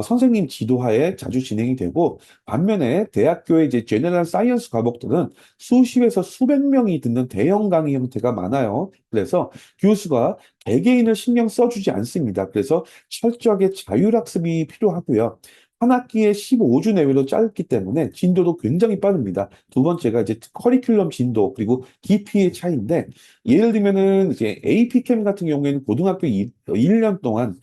Speaker 1: 선생님 지도하에 자주 진행이 되고 반면에 대학교의 이제 제너럴 사이언스 과목들은 수십에서 수백 명이 듣는 대형 강의 형태가 많아요. 그래서 교수가 개개인을 신경 써주지 않습니다. 그래서 철저하게 자율학습이 필요하고요. 한 학기에 15주 내외로 짧기 때문에 진도도 굉장히 빠릅니다. 두 번째가 이제 커리큘럼 진도 그리고 깊이의 차이인데 예를 들면은 이제 AP캠 같은 경우에는 고등학교 1년 동안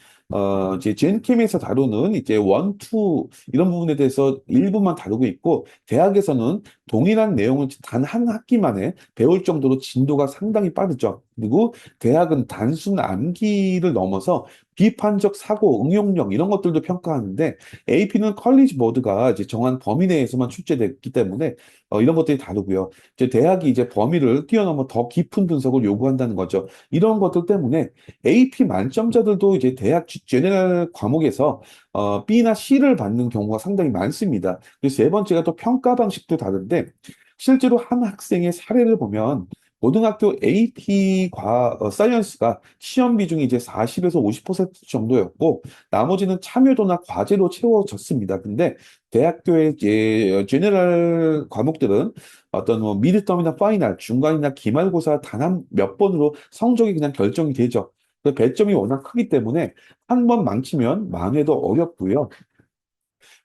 Speaker 1: 이제 젠캠에서 다루는 이제 원, 투 이런 부분에 대해서 일부만 다루고 있고 대학에서는 동일한 내용을 단 한 학기 만에 배울 정도로 진도가 상당히 빠르죠. 그리고 대학은 단순 암기를 넘어서 비판적 사고, 응용력 이런 것들도 평가하는데 AP는 컬리지 보드가 이제 정한 범위 내에서만 출제됐기 때문에 이런 것들이 다르고요. 이제 대학이 이제 범위를 뛰어넘어 더 깊은 분석을 요구한다는 거죠. 이런 것들 때문에 AP 만점자들도 이제 대학 제너럴 과목에서 B나 C를 받는 경우가 상당히 많습니다. 그리고 세 번째가 또 평가 방식도 다른데 실제로 한 학생의 사례를 보면 고등학교 AP 사이언스가 시험 비중이 이제 40에서 50% 정도였고 나머지는 참여도나 과제로 채워졌습니다. 근데 대학교의 이제 제너럴 과목들은 어떤 뭐 미드텀이나 파이널, 중간이나 기말고사 단 한 몇 번으로 성적이 그냥 결정이 되죠. 그 배점이 워낙 크기 때문에 한 번 망치면 만회도 어렵고요.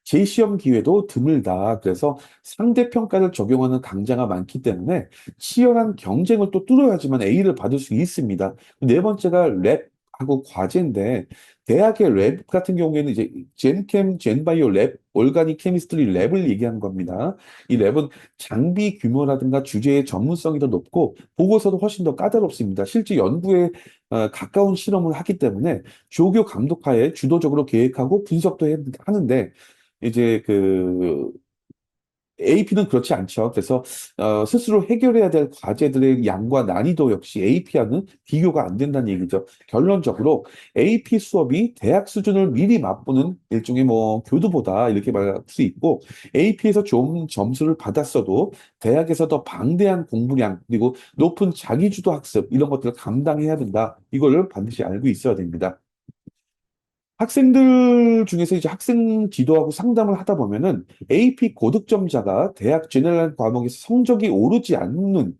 Speaker 1: 재시험 기회도 드물다. 그래서 상대평가를 적용하는 강좌가 많기 때문에 치열한 경쟁을 또 뚫어야지만 A를 받을 수 있습니다. 네 번째가 랩하고 과제인데 대학의 랩 같은 경우에는 이제 젠캠, 젠바이오 랩, 올가닉 케미스트리 랩을 얘기하는 겁니다. 이 랩은 장비 규모라든가 주제의 전문성이 더 높고 보고서도 훨씬 더 까다롭습니다. 실제 연구에 가까운 실험을 하기 때문에 조교 감독하에 주도적으로 계획하고 분석도 하는데 이제 그 AP는 그렇지 않죠. 그래서 스스로 해결해야 될 과제들의 양과 난이도 역시 AP와는 비교가 안 된다는 얘기죠. 결론적으로 AP 수업이 대학 수준을 미리 맛보는 일종의 뭐 교두보다 이렇게 말할 수 있고 AP에서 좀 점수를 받았어도 대학에서 더 방대한 공부량 그리고 높은 자기주도 학습 이런 것들을 감당해야 된다. 이걸 반드시 알고 있어야 됩니다. 학생들 중에서 이제 학생 지도하고 상담을 하다 보면은 AP 고득점자가 대학 제너럴 과목에서 성적이 오르지 않는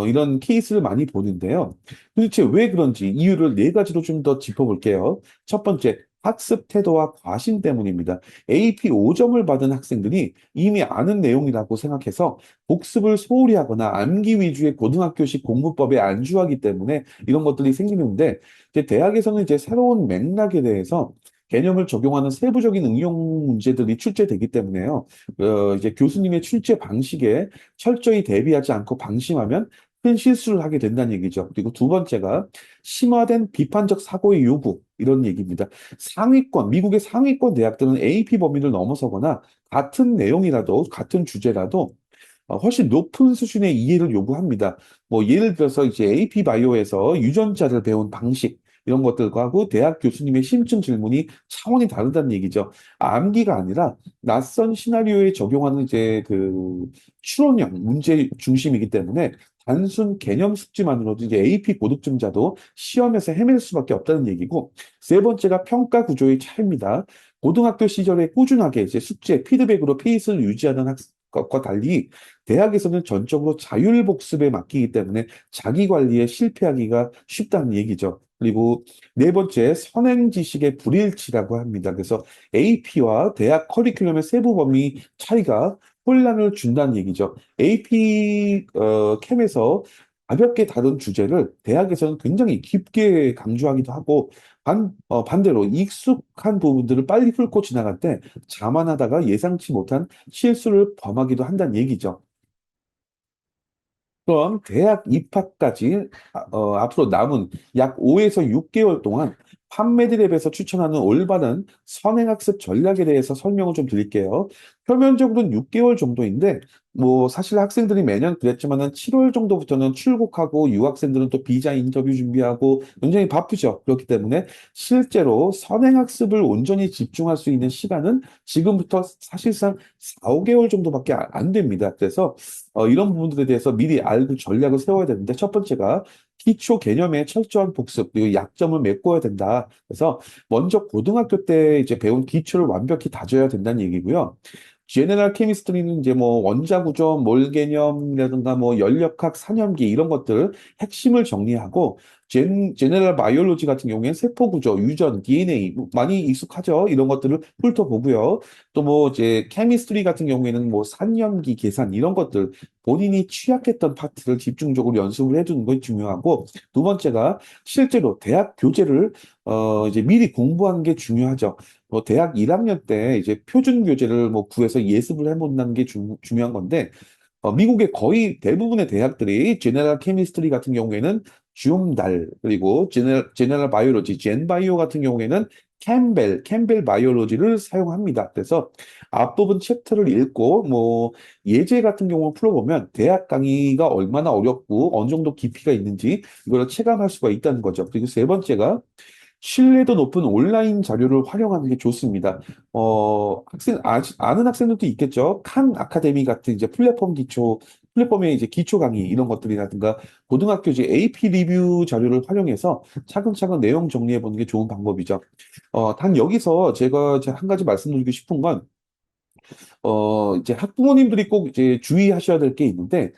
Speaker 1: 이런 케이스를 많이 보는데요. 도대체 왜 그런지 이유를 네 가지로 좀 더 짚어볼게요. 첫 번째, 학습 태도와 과신 때문입니다. AP 5점을 받은 학생들이 이미 아는 내용이라고 생각해서 복습을 소홀히 하거나 암기 위주의 고등학교식 공부법에 안주하기 때문에 이런 것들이 생기는데 이제 대학에서는 이제 새로운 맥락에 대해서 개념을 적용하는 세부적인 응용 문제들이 출제되기 때문에요. 이제 교수님의 출제 방식에 철저히 대비하지 않고 방심하면 큰 실수를 하게 된다는 얘기죠. 그리고 두 번째가 심화된 비판적 사고의 요구, 이런 얘기입니다. 미국의 상위권 대학들은 AP 범위를 넘어서거나 같은 내용이라도, 같은 주제라도 훨씬 높은 수준의 이해를 요구합니다. 뭐 예를 들어서 이제 AP 바이오에서 유전자를 배운 방식 이런 것들과 하고 대학 교수님의 심층 질문이 차원이 다르다는 얘기죠. 암기가 아니라 낯선 시나리오에 적용하는 이제 그 추론형 문제 중심이기 때문에 단순 개념 숙지만으로도 이제 AP 고득점자도 시험에서 헤맬 수밖에 없다는 얘기고, 세 번째가 평가 구조의 차이입니다. 고등학교 시절에 꾸준하게 이제 숙제, 피드백으로 페이스를 유지하는 것과 달리 대학에서는 전적으로 자율복습에 맡기기 때문에 자기 관리에 실패하기가 쉽다는 얘기죠. 그리고 네 번째, 선행 지식의 불일치라고 합니다. 그래서 AP와 대학 커리큘럼의 세부 범위 차이가 혼란을 준다는 얘기죠. AP 캠에서 가볍게 다룬 주제를 대학에서는 굉장히 깊게 강조하기도 하고 반대로 익숙한 부분들을 빨리 훑고 지나갈 때 자만하다가 예상치 못한 실수를 범하기도 한다는 얘기죠. 그럼 대학 입학까지 앞으로 남은 약 5에서 6개월 동안 판매드랩에서 추천하는 올바른 선행학습 전략에 대해서 설명을 좀 드릴게요. 표면적으로는 6개월 정도인데 뭐 사실 학생들이 매년 그랬지만은 7월 정도부터는 출국하고 유학생들은 또 비자 인터뷰 준비하고 굉장히 바쁘죠. 그렇기 때문에 실제로 선행학습을 온전히 집중할 수 있는 시간은 지금부터 사실상 4, 5개월 정도밖에 안 됩니다. 그래서 이런 부분들에 대해서 미리 알고 전략을 세워야 되는데 첫 번째가 기초 개념의 철저한 복습 그리고 약점을 메꿔야 된다. 그래서 먼저 고등학교 때 이제 배운 기초를 완벽히 다져야 된다는 얘기고요. 제네럴 케미스트리는 이제 뭐 원자 구조, 몰 개념이라든가 뭐 연력학, 산염기 이런 것들 핵심을 정리하고 제네럴 바이올로지 같은 경우에는 세포 구조, 유전, DNA 뭐 많이 익숙하죠. 이런 것들을 훑어보고요. 또 뭐 이제 케미스트리 같은 경우에는 뭐 산염기 계산 이런 것들 본인이 취약했던 파트를 집중적으로 연습을 해두는 것이 중요하고 두 번째가 실제로 대학 교재를 이제 미리 공부하는 게 중요하죠. 뭐 대학 1학년 때 이제 표준 교재를 뭐 구해서 예습을 해본다는 게 중요한 건데 미국의 거의 대부분의 대학들이 제네럴 케미스트리 같은 경우에는 줌달 그리고 제네럴 바이오로지 젠바이오 같은 경우에는 캠벨 바이오로지를 사용합니다. 그래서 앞부분 챕터를 읽고 뭐 예제 같은 경우를 풀어보면 대학 강의가 얼마나 어렵고 어느 정도 깊이가 있는지 이걸 체감할 수가 있다는 거죠. 그리고 세 번째가 신뢰도 높은 온라인 자료를 활용하는 게 좋습니다. 아는 학생들도 있겠죠. 칸 아카데미 같은 이제 플랫폼의 이제 기초 강의 이런 것들이라든가 고등학교 이제 AP 리뷰 자료를 활용해서 차근차근 내용 정리해 보는 게 좋은 방법이죠. 단 여기서 제가 이제 한 가지 말씀드리고 싶은 건 이제 학부모님들이 꼭 이제 주의하셔야 될 게 있는데,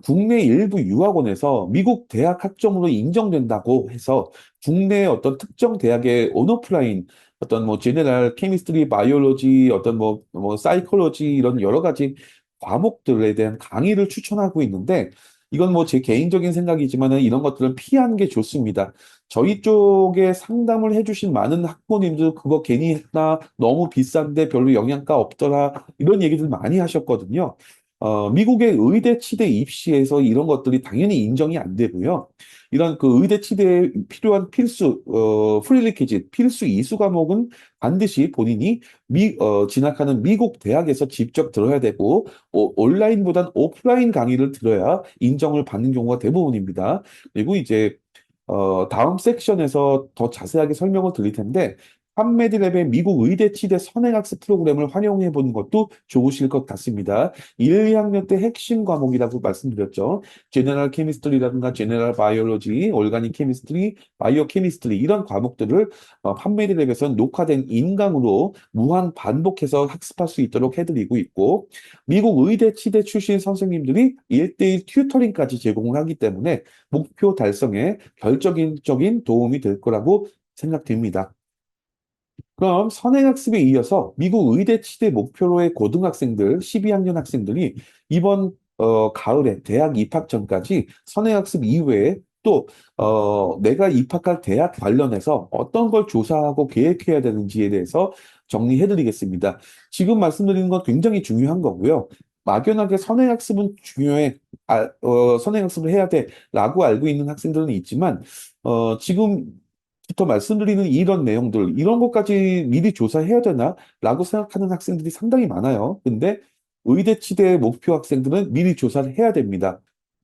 Speaker 1: 국내 일부 유학원에서 미국 대학 학점으로 인정된다고 해서 국내 어떤 특정 대학의 온오프라인 어떤 뭐 제네랄 케미스트리 바이올로지 어떤 뭐 사이콜로지 이런 여러 가지 과목들에 대한 강의를 추천하고 있는데 이건 뭐 제 개인적인 생각이지만은 이런 것들은 피하는 게 좋습니다. 저희 쪽에 상담을 해주신 많은 학부모님들 그거 괜히 했나 너무 비싼데 별로 영양가 없더라 이런 얘기들 많이 하셨거든요. 미국의 의대 치대 입시에서 이런 것들이 당연히 인정이 안 되고요. 이런 그 의대 치대에 필요한 프리리퀴짓, 필수 이수 과목은 반드시 본인이 진학하는 미국 대학에서 직접 들어야 되고, 온라인보단 오프라인 강의를 들어야 인정을 받는 경우가 대부분입니다. 그리고 이제 다음 섹션에서 더 자세하게 설명을 드릴 텐데, 판메디랩의 미국 의대 치대 선행학습 프로그램을 활용해 보는 것도 좋으실 것 같습니다. 1, 2학년 때 핵심 과목이라고 말씀드렸죠. 제너럴 케미스트리라든가 제너럴 바이올로지, 올가닉 케미스트리, 바이오 케미스트리 이런 과목들을 판메디랩에서는 녹화된 인강으로 무한 반복해서 학습할 수 있도록 해드리고 있고, 미국 의대 치대 출신 선생님들이 1대1 튜터링까지 제공을 하기 때문에 목표 달성에 결정적인 도움이 될 거라고 생각됩니다. 그럼 선행학습에 이어서 미국 의대 치대 목표로의 고등학생들, 12학년 학생들이 이번 가을에 대학 입학 전까지 선행학습 이후에 또 내가 입학할 대학 관련해서 어떤 걸 조사하고 계획해야 되는지에 대해서 정리해드리겠습니다. 지금 말씀드리는 건 굉장히 중요한 거고요. 막연하게 선행학습은 중요해, 선행학습을 해야 돼라고 알고 있는 학생들은 있지만 지금부터 말씀드리는 이런 내용들, 이런 것까지 미리 조사해야 되나? 라고 생각하는 학생들이 상당히 많아요. 근데 의대 치대 목표 학생들은 미리 조사를 해야 됩니다.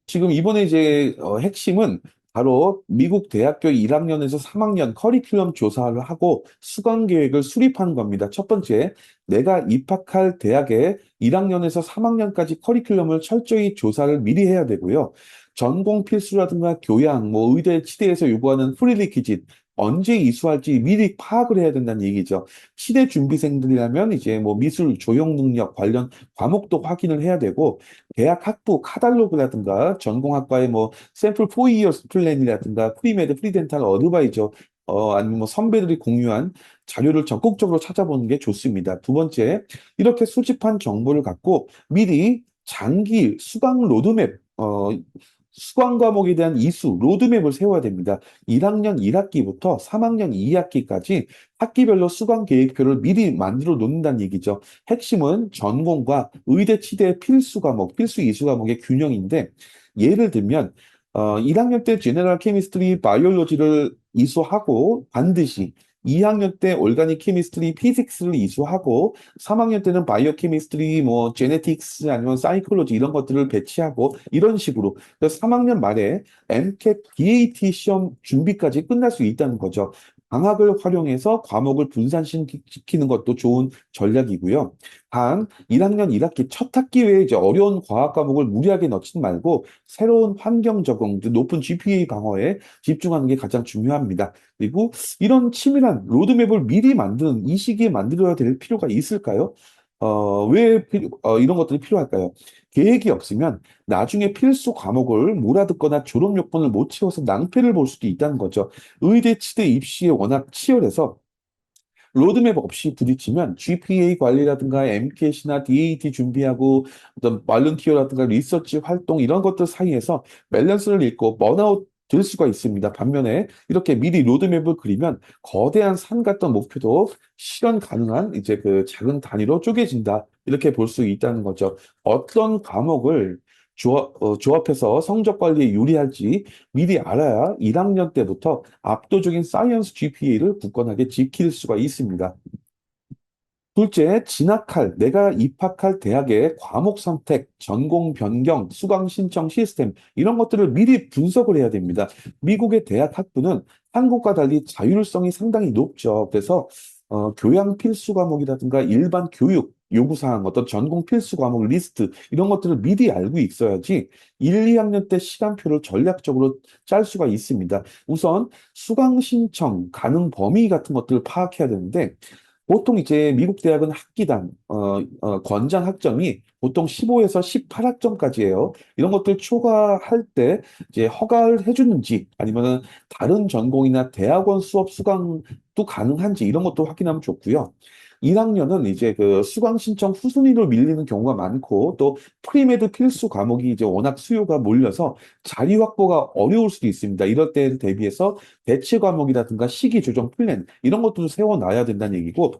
Speaker 1: 지금 이번에 이제 핵심은 바로 미국 대학교 1학년에서 3학년 커리큘럼 조사를 하고 수강 계획을 수립하는 겁니다. 첫 번째, 내가 입학할 대학의 1학년에서 3학년까지 커리큘럼을 철저히 조사를 미리 해야 되고요. 전공 필수라든가 교양, 뭐 의대 치대에서 요구하는 프리리퀴짓, 언제 이수할지 미리 파악을 해야 된다는 얘기죠. 치대 준비생들이라면 이제 뭐 미술, 조형 능력 관련 과목도 확인을 해야 되고, 대학 학부 카탈로그라든가 전공학과의 뭐 샘플 4이어스 플랜이라든가 프리메드, 프리덴탈 어드바이저 아니면 뭐 선배들이 공유한 자료를 적극적으로 찾아보는 게 좋습니다. 두 번째, 이렇게 수집한 정보를 갖고 미리 장기 수강 로드맵, 수강 과목에 대한 이수, 로드맵을 세워야 됩니다. 1학년 1학기부터 3학년 2학기까지 학기별로 수강 계획표를 미리 만들어 놓는다는 얘기죠. 핵심은 전공과 의대 치대 필수 과목, 필수 이수 과목의 균형인데, 예를 들면 1학년 때 제너럴 케미스트리 바이올로지를 이수하고 반드시 2학년 때 올가닉 케미스트리 피직스를 이수하고 3학년 때는 바이오 케미스트리 뭐 제네틱스 아니면 사이콜로지 이런 것들을 배치하고 이런 식으로 그래서 3학년 말에 MCAT, DAT 시험 준비까지 끝날 수 있다는 거죠. 방학을 활용해서 과목을 분산시키는 것도 좋은 전략이고요. 단, 1학년 1학기 첫 학기에 이제 어려운 과학 과목을 무리하게 넣지 말고 새로운 환경 적응, 높은 GPA 방어에 집중하는 게 가장 중요합니다. 그리고 이런 치밀한 로드맵을 미리 만드는 이 시기에 만들어야 될 필요가 있을까요? 이런 것들이 필요할까요? 계획이 없으면 나중에 필수 과목을 몰아듣거나 졸업 요건을 못 채워서 낭패를 볼 수도 있다는 거죠. 의대, 치대 입시에 워낙 치열해서 로드맵 없이 부딪히면 GPA 관리라든가 MCAT이나 DAT 준비하고 어떤 발런티어라든가 리서치 활동 이런 것들 사이에서 밸런스를 잃고 번아웃 될 수가 있습니다. 반면에 이렇게 미리 로드맵을 그리면 거대한 산 같던 목표도 실현 가능한 이제 그 작은 단위로 쪼개진다. 이렇게 볼 수 있다는 거죠. 어떤 과목을 조합해서 성적 관리에 유리할지 미리 알아야 1학년 때부터 압도적인 사이언스 GPA를 굳건하게 지킬 수가 있습니다. 둘째, 내가 입학할 대학의 과목 선택, 전공 변경, 수강 신청 시스템, 이런 것들을 미리 분석을 해야 됩니다. 미국의 대학 학부는 한국과 달리 자율성이 상당히 높죠. 그래서, 교양 필수 과목이라든가 일반 교육, 요구사항, 어떤 전공 필수 과목 리스트, 이런 것들을 미리 알고 있어야지 1, 2학년 때 시간표를 전략적으로 짤 수가 있습니다. 우선 수강 신청 가능 범위 같은 것들을 파악해야 되는데, 보통 이제 미국 대학은 학기당 권장 학점이 보통 15에서 18학점까지예요. 이런 것들 초과할 때 이제 허가를 해주는지 아니면은 다른 전공이나 대학원 수업 수강도 가능한지 이런 것도 확인하면 좋고요. 1학년은 이제 그 수강 신청 후순위로 밀리는 경우가 많고 또 프리메드 필수 과목이 이제 워낙 수요가 몰려서 자리 확보가 어려울 수도 있습니다. 이럴 때 대비해서 대체 과목이라든가 시기 조정 플랜 이런 것도 세워놔야 된다는 얘기고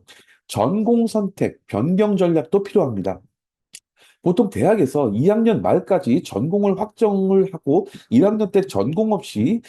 Speaker 1: 전공 선택, 변경 전략도 필요합니다. 보통 대학에서 2학년 말까지 전공을 확정을 하고 1학년 때 전공 없이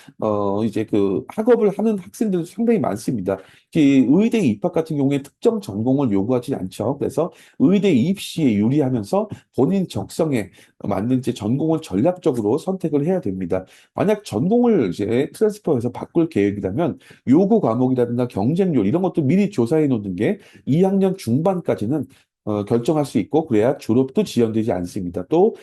Speaker 1: 이제 그 학업을 하는 학생들도 상당히 많습니다. 의대 입학 같은 경우에 특정 전공을 요구하지 않죠. 그래서 의대 입시에 유리하면서 본인 적성에 맞는 이제 전공을 전략적으로 선택을 해야 됩니다. 만약 전공을 이제 트랜스퍼해서 바꿀 계획이라면 요구 과목이라든가 경쟁률 이런 것도 미리 조사해 놓는 게 2학년 중반까지는 결정할 수 있고 그래야 졸업도 지연되지 않습니다. 또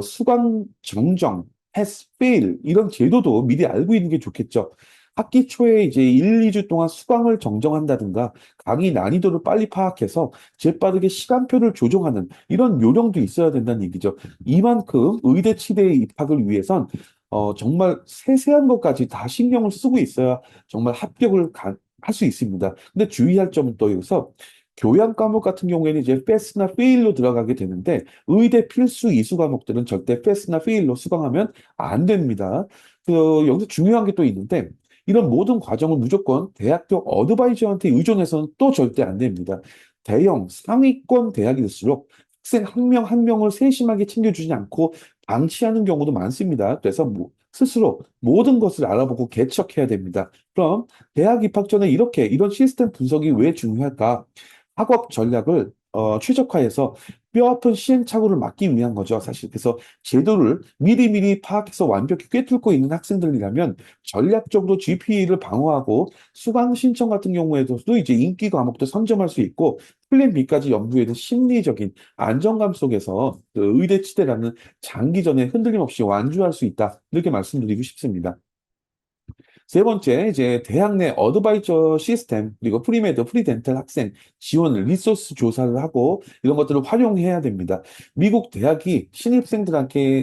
Speaker 1: 수강 정정, 패스, 페일 이런 제도도 미리 알고 있는 게 좋겠죠. 학기 초에 이제 1, 2주 동안 수강을 정정한다든가 강의 난이도를 빨리 파악해서 재빠르게 시간표를 조정하는 이런 요령도 있어야 된다는 얘기죠. 이만큼 의대 치대에 입학을 위해선 정말 세세한 것까지 다 신경을 쓰고 있어야 정말 할 수 있습니다. 근데 주의할 점은 또 여기서 교양 과목 같은 경우에는 이제 패스나 페일로 들어가게 되는데 의대 필수 이수 과목들은 절대 패스나 페일로 수강하면 안 됩니다. 여기서 중요한 게 또 있는데 이런 모든 과정을 무조건 대학교 어드바이저한테 의존해서는 또 절대 안 됩니다. 대형 상위권 대학일수록 학생 한 명 한 명을 세심하게 챙겨주지 않고 방치하는 경우도 많습니다. 그래서 스스로 모든 것을 알아보고 개척해야 됩니다. 그럼 대학 입학 전에 이런 시스템 분석이 왜 중요할까? 학업 전략을 최적화해서 뼈아픈 시행착오를 막기 위한 거죠, 사실. 그래서 제도를 미리미리 파악해서 완벽히 꿰뚫고 있는 학생들이라면 전략적으로 GPA를 방어하고 수강 신청 같은 경우에도 이제 인기 과목도 선점할 수 있고 플랜 B까지 염두에 둔 심리적인 안정감 속에서 그 의대 치대라는 장기전에 흔들림 없이 완주할 수 있다. 이렇게 말씀드리고 싶습니다. 세 번째, 이제 대학 내 어드바이저 시스템, 그리고 프리메드, 프리덴탈 학생 지원 리소스 조사를 하고 이런 것들을 활용해야 됩니다. 미국 대학이 신입생들한테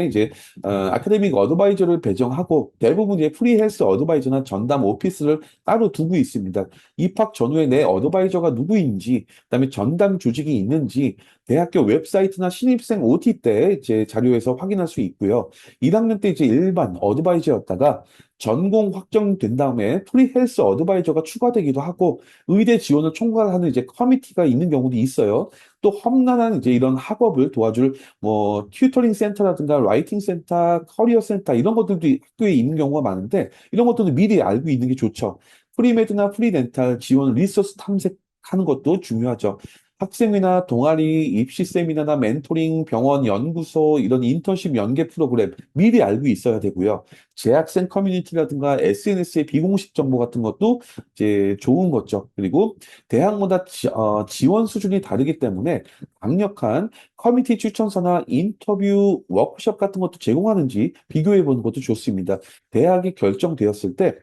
Speaker 1: 이제 아카데믹 어드바이저를 배정하고 대부분 이제 프리 헬스 어드바이저나 전담 오피스를 따로 두고 있습니다. 입학 전후에 내 어드바이저가 누구인지, 그다음에 전담 조직이 있는지 대학교 웹사이트나 신입생 OT 때 이제 자료에서 확인할 수 있고요. 1학년 때 이제 일반 어드바이저였다가 전공 확정된 다음에 프리 헬스 어드바이저가 추가되기도 하고 의대 지원을 총괄하는 이제 커미티가 있는 경우도 있어요. 또 험난한 이제 이런 학업을 도와줄 뭐 튜터링 센터라든가 라이팅 센터, 커리어 센터 이런 것들도 학교에 있는 경우가 많은데 이런 것들은 미리 알고 있는 게 좋죠. 프리메드나 프리덴탈 지원 리소스 탐색하는 것도 중요하죠. 학생회나 동아리, 입시 세미나나 멘토링, 병원, 연구소, 이런 인턴십 연계 프로그램 미리 알고 있어야 되고요. 재학생 커뮤니티라든가 SNS의 비공식 정보 같은 것도 이제 좋은 거죠. 그리고 대학마다 지원 수준이 다르기 때문에 강력한 커뮤니티 추천서나 인터뷰 워크숍 같은 것도 제공하는지 비교해 보는 것도 좋습니다. 대학이 결정되었을 때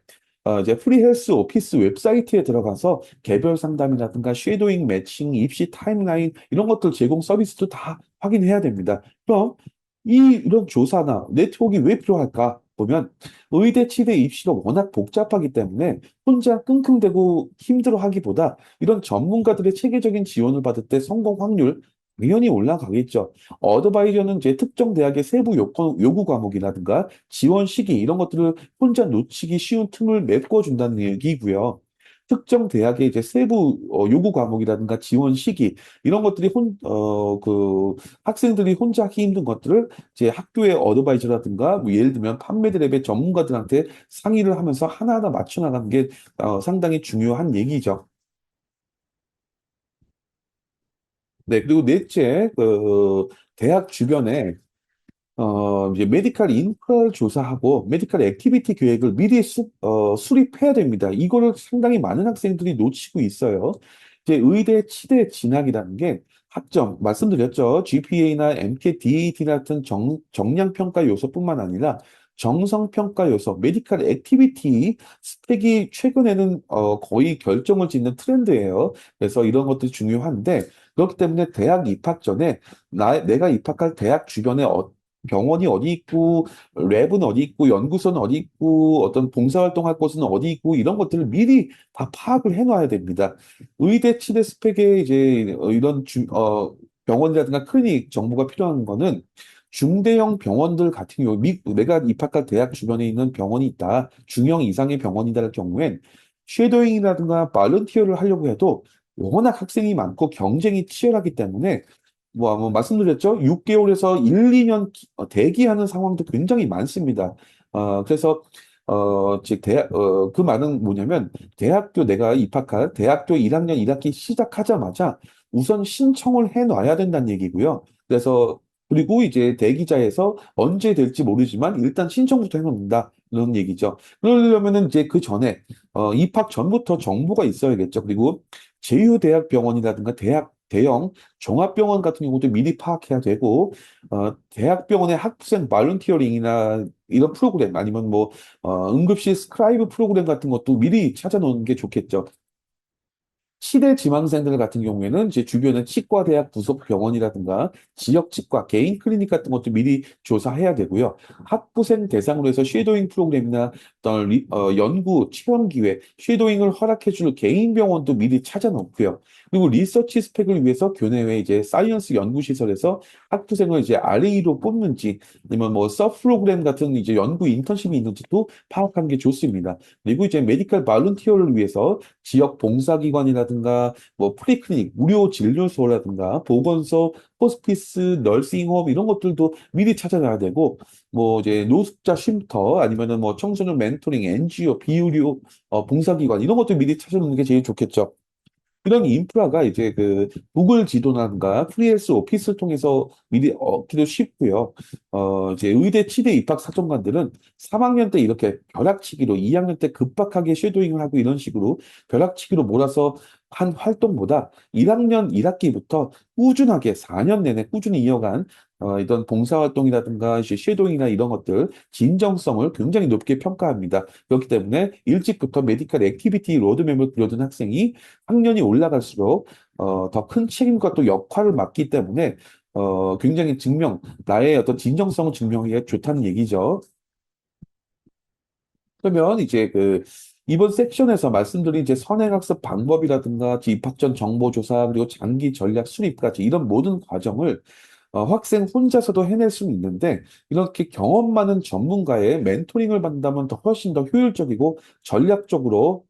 Speaker 1: 이제 프리헬스 오피스 웹사이트에 들어가서 개별 상담이라든가 쉐도잉 매칭, 입시 타임라인 이런 것들 제공 서비스도 다 확인해야 됩니다. 그럼 이런 조사나 네트워크가 왜 필요할까? 보면 의대, 치대 입시가 워낙 복잡하기 때문에 혼자 끙끙대고 힘들어하기보다 이런 전문가들의 체계적인 지원을 받을 때 성공 확률 당연히 올라가겠죠. 어드바이저는 이제 특정 대학의 세부 요구 과목이라든가 지원 시기 이런 것들을 혼자 놓치기 쉬운 틈을 메꿔준다는 얘기고요. 특정 대학의 이제 세부 요구 과목이라든가 지원 시기 이런 것들이 그 학생들이 혼자 하기 힘든 것들을 이제 학교의 어드바이저라든가 뭐 예를 들면 판매드랩의 전문가들한테 상의를 하면서 하나하나 맞춰 나가는 게 상당히 중요한 얘기죠. 네, 그리고 넷째, 대학 주변에 이제 메디컬 인프라를 조사하고 메디컬 액티비티 계획을 미리 수립해야 됩니다. 이거를 상당히 많은 학생들이 놓치고 있어요. 이제 의대, 치대 진학이라는 게 학점, 말씀드렸죠. GPA나 MCAT, DAT 같은 정량 평가 요소뿐만 아니라 정성 평가 요소, 메디컬 액티비티 스펙이 최근에는 거의 결정을 짓는 트렌드예요. 그래서 이런 것도 중요한데 그렇기 때문에 대학 입학 전에 내가 입학할 대학 주변에 병원이 어디 있고, 랩은 어디 있고, 연구소는 어디 있고, 어떤 봉사활동할 곳은 어디 있고, 이런 것들을 미리 다 파악을 해놔야 됩니다. 의대, 치대 스펙에 이제 이런 병원이라든가 클리닉 정보가 필요한 거는 중대형 병원들 같은 경우, 내가 입학할 대학 주변에 있는 병원이 있다, 중형 이상의 병원이다를 경우엔 쉐도잉이라든가 발런티어를 하려고 해도 워낙 학생이 많고 경쟁이 치열하기 때문에 뭐 말씀드렸죠? 6개월에서 1, 2년 대기하는 상황도 굉장히 많습니다. 그래서 즉 그 말은 뭐냐면 대학교 내가 입학할 대학교 1학년 1학기 시작하자마자 우선 신청을 해놔야 된다는 얘기고요. 그래서 그리고 이제 대기자에서 언제 될지 모르지만 일단 신청부터 해놓는다. 이런 얘기죠. 그러려면은 이제 그 전에 입학 전부터 정보가 있어야겠죠. 그리고 제휴대학병원이라든가 대형 종합병원 같은 경우도 미리 파악해야 되고, 대학병원의 학생 발런티어링이나 이런 프로그램 아니면 뭐, 응급실 스크라이브 프로그램 같은 것도 미리 찾아놓는 게 좋겠죠. 치대 지망생들 같은 경우에는 이제 주변에 치과대학 부속 병원이라든가 지역 치과, 개인 클리닉 같은 것도 미리 조사해야 되고요. 학부생 대상으로 해서 쉐도잉 프로그램이나 어떤 연구, 체험 기회, 쉐도잉을 허락해줄 개인 병원도 미리 찾아놓고요. 그리고 리서치 스펙을 위해서 교내외 이제 사이언스 연구시설에서 학부생을 이제 RA로 뽑는지 아니면 뭐 서브 프로그램 같은 이제 연구 인턴십이 있는지도 파악하는 게 좋습니다. 그리고 이제 메디컬 발런티어를 위해서 지역 봉사기관이라든가 뭐 프리클리닉, 무료 진료소라든가 보건소, 호스피스, 널싱홈 이런 것들도 미리 찾아놔야 되고 뭐 이제 노숙자 쉼터 아니면은 뭐 청소년 멘토링, NGO, 비의료 봉사기관 이런 것들 미리 찾아놓는 게 제일 좋겠죠. 그런 인프라가 이제 그 구글 지도라든가 프리헬스 오피스를 통해서 미리 얻기도 쉽고요. 이제 의대 치대 입학 사정관들은 3학년 때 이렇게 벼락치기로 2학년 때 급박하게 쉐도잉을 하고 이런 식으로 벼락치기로 몰아서 한 활동보다 1학년 1학기부터 꾸준하게 4년 내내 꾸준히 이어간 이런 봉사활동이라든가 이제 쉐도잉이나 이런 것들 진정성을 굉장히 높게 평가합니다. 그렇기 때문에 일찍부터 메디컬 액티비티 로드맵을 그려둔 학생이 학년이 올라갈수록 더 큰 책임과 또 역할을 맡기 때문에 굉장히 나의 어떤 진정성을 증명하기가 좋다는 얘기죠. 그러면 이제 그 이번 섹션에서 말씀드린 이제 선행학습 방법이라든가 입학 전 정보조사 그리고 장기 전략 수립까지 이런 모든 과정을 학생 혼자서도 해낼 수는 있는데 이렇게 경험 많은 전문가의 멘토링을 받는다면 더 훨씬 더 효율적이고 전략적으로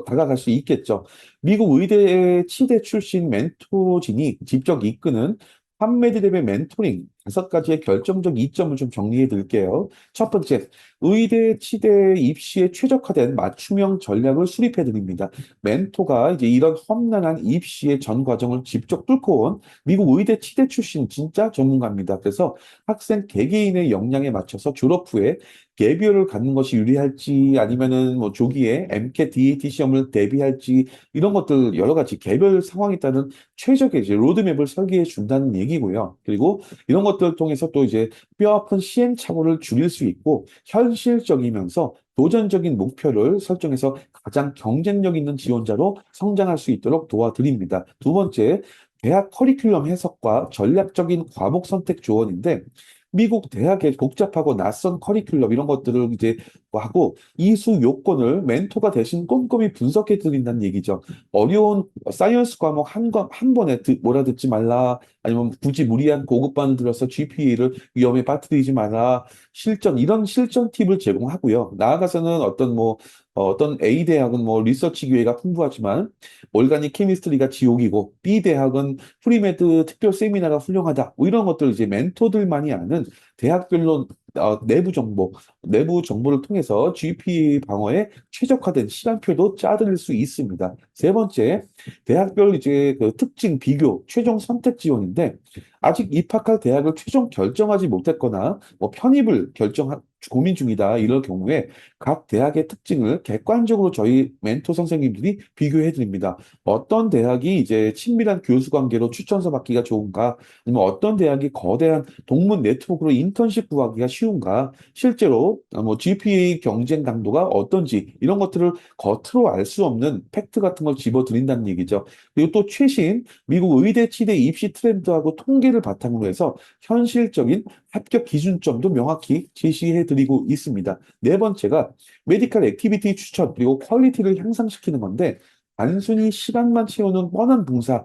Speaker 1: 다가갈 수 있겠죠. 미국 의대 치대 출신 멘토진이 직접 이끄는 판메디랩의 멘토링 5가지의 결정적 이점을 좀 정리해 드릴게요. 첫 번째, 의대 치대 입시에 최적화된 맞춤형 전략을 수립해 드립니다. 멘토가 이제 이런 험난한 입시의 전 과정을 직접 뚫고 온 미국 의대 치대 출신 진짜 전문가입니다. 그래서 학생 개개인의 역량에 맞춰서 졸업 후에 개비어를 갖는 것이 유리할지 아니면은 뭐 조기에 MCAT, DAT 시험을 대비할지 이런 것들 여러 가지 개별 상황에 따른 최적의 이제 로드맵을 설계해 준다는 얘기고요. 그리고 이런 것들을 통해서 또 이제 뼈아픈 시행착오를 줄일 수 있고 현실적이면서 도전적인 목표를 설정해서 가장 경쟁력 있는 지원자로 성장할 수 있도록 도와드립니다. 두 번째, 대학 커리큘럼 해석과 전략적인 과목 선택 조언인데 미국 대학의 복잡하고 낯선 커리큘럼 이런 것들을 이제 하고 이수 요건을 멘토가 대신 꼼꼼히 분석해 드린다는 얘기죠. 어려운 사이언스 과목 한 번에 몰아듣지 말라. 아니면 굳이 무리한 고급반을 들어서 GPA를 위험에 빠뜨리지 마라. 이런 실전 팁을 제공하고요. 나아가서는 어떤 A 대학은 뭐 리서치 기회가 풍부하지만 올가닉 케미스트리가 지옥이고 B 대학은 프리메드 특별 세미나가 훌륭하다. 뭐 이런 것들 이제 멘토들만이 아는 대학별로 내부 정보를 통해서 GPA 방어에 최적화된 시간표도 짜드릴 수 있습니다. 세 번째, 대학별 이제 그 특징 비교, 최종 선택 지원인데 아직 입학할 대학을 최종 결정하지 못했거나 뭐 편입을 고민 중이다. 이럴 경우에 각 대학의 특징을 객관적으로 저희 멘토 선생님들이 비교해 드립니다. 어떤 대학이 이제 친밀한 교수 관계로 추천서 받기가 좋은가? 아니면 어떤 대학이 거대한 동문 네트워크로 인턴십 구하기가 쉬운가? 실제로 뭐 GPA 경쟁 강도가 어떤지 이런 것들을 겉으로 알 수 없는 팩트 같은 걸 집어드린다는 얘기죠. 그리고 또 최신 미국 의대 치대 입시 트렌드하고 통계를 바탕으로 해서 현실적인 합격 기준점도 명확히 제시해 드리고 있습니다. 네 번째가 메디컬 액티비티 추천 그리고 퀄리티를 향상시키는 건데 단순히 시간만 채우는 뻔한 봉사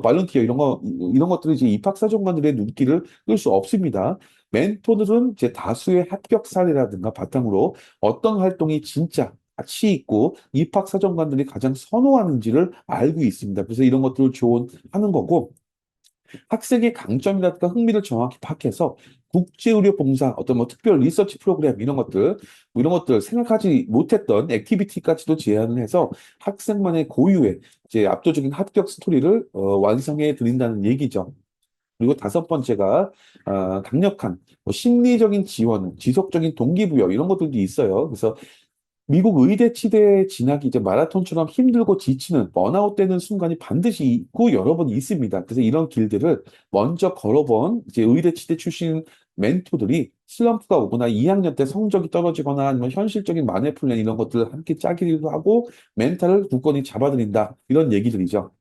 Speaker 1: 발런티어 이런 것들이 이제 입학사정관들의 눈길을 끌 수 없습니다. 멘토들은 이제 다수의 합격 사례라든가 바탕으로 어떤 활동이 진짜 가치 있고 입학사정관들이 가장 선호하는지를 알고 있습니다. 그래서 이런 것들을 조언하는 거고 학생의 강점이라든가 흥미를 정확히 파악해서 국제의료 봉사, 어떤 뭐 특별 리서치 프로그램 이런 것들 생각하지 못했던 액티비티까지도 제안을 해서 학생만의 고유의 이제 압도적인 합격 스토리를 완성해 드린다는 얘기죠. 그리고 다섯 번째가 강력한 뭐 심리적인 지원, 지속적인 동기부여 이런 것들도 있어요. 그래서 미국 의대 치대 진학이 이제 마라톤처럼 힘들고 지치는 번아웃 되는 순간이 반드시 있고 여러 번 있습니다. 그래서 이런 길들을 먼저 걸어본 이제 의대 치대 출신 멘토들이 슬럼프가 오거나 2학년 때 성적이 떨어지거나 아니면 현실적인 만회 플랜 이런 것들을 함께 짜기도 하고 멘탈을 굳건히 잡아드린다. 이런 얘기들이죠.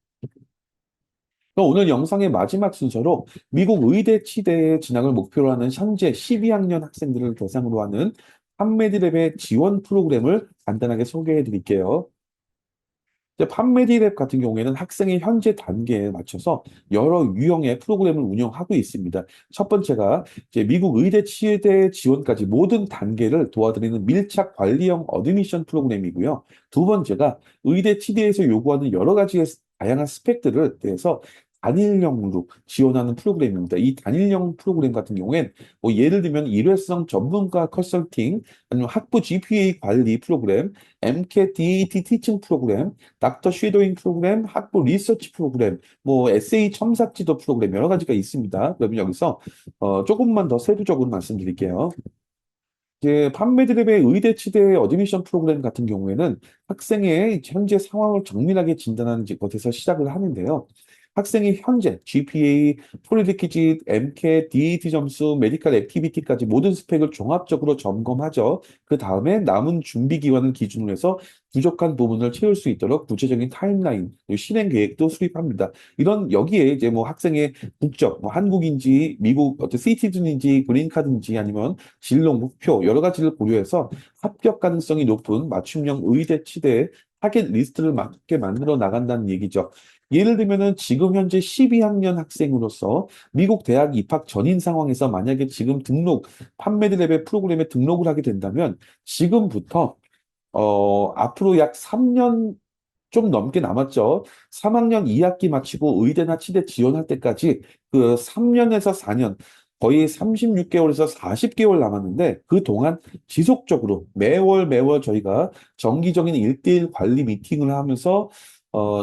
Speaker 1: 그럼 오늘 영상의 마지막 순서로 미국 의대 치대에 진학을 목표로 하는 현재 12학년 학생들을 대상으로 하는 판메디랩의 지원 프로그램을 간단하게 소개해 드릴게요. 이제 판메디랩 같은 경우에는 학생의 현재 단계에 맞춰서 여러 유형의 프로그램을 운영하고 있습니다. 첫 번째가 이제 미국 의대 치대 지원까지 모든 단계를 도와드리는 밀착 관리형 어드미션 프로그램이고요. 두 번째가 의대 치대에서 요구하는 여러 가지의 다양한 스펙들을 대해서 단일형으로 지원하는 프로그램입니다. 이 단일형 프로그램 같은 경우엔 뭐 예를 들면 일회성 전문가 컨설팅, 아니면 학부 GPA 관리 프로그램, MCAT DAT 티칭 프로그램, 닥터 쉐도잉 프로그램, 학부 리서치 프로그램, 뭐 에세이 첨삭 지도 프로그램 여러 가지가 있습니다. 그러면 여기서 조금만 더 세부적으로 말씀드릴게요. 이제 판매드립의 의대 치대 어드미션 프로그램 같은 경우에는 학생의 현재 상황을 정밀하게 진단하는 것에서 시작을 하는데요. 학생이 현재 GPA, 프리리퀴짓, MCAT, DAT 점수, 메디컬 액티비티까지 모든 스펙을 종합적으로 점검하죠. 그 다음에 남은 준비 기간을 기준으로 해서 부족한 부분을 채울 수 있도록 구체적인 타임라인, 그리고 실행 계획도 수립합니다. 이런 여기에 이제 뭐 학생의 국적, 뭐 한국인지 미국 어떤 시티즌인지 그린카드인지 아니면 진로 목표 여러 가지를 고려해서 합격 가능성이 높은 맞춤형 의대 치대 타겟 리스트를 맞게 만들어 나간다는 얘기죠. 예를 들면은 지금 현재 12학년 학생으로서 미국 대학 입학 전인 상황에서 만약에 지금 판매드 레벨 프로그램에 등록을 하게 된다면 지금부터 앞으로 약 3년 좀 넘게 남았죠. 3학년 2학기 마치고 의대나 치대 지원할 때까지 그 3년에서 4년, 거의 36개월에서 40개월 남았는데 그동안 지속적으로 매월 매월 저희가 정기적인 1대1 관리 미팅을 하면서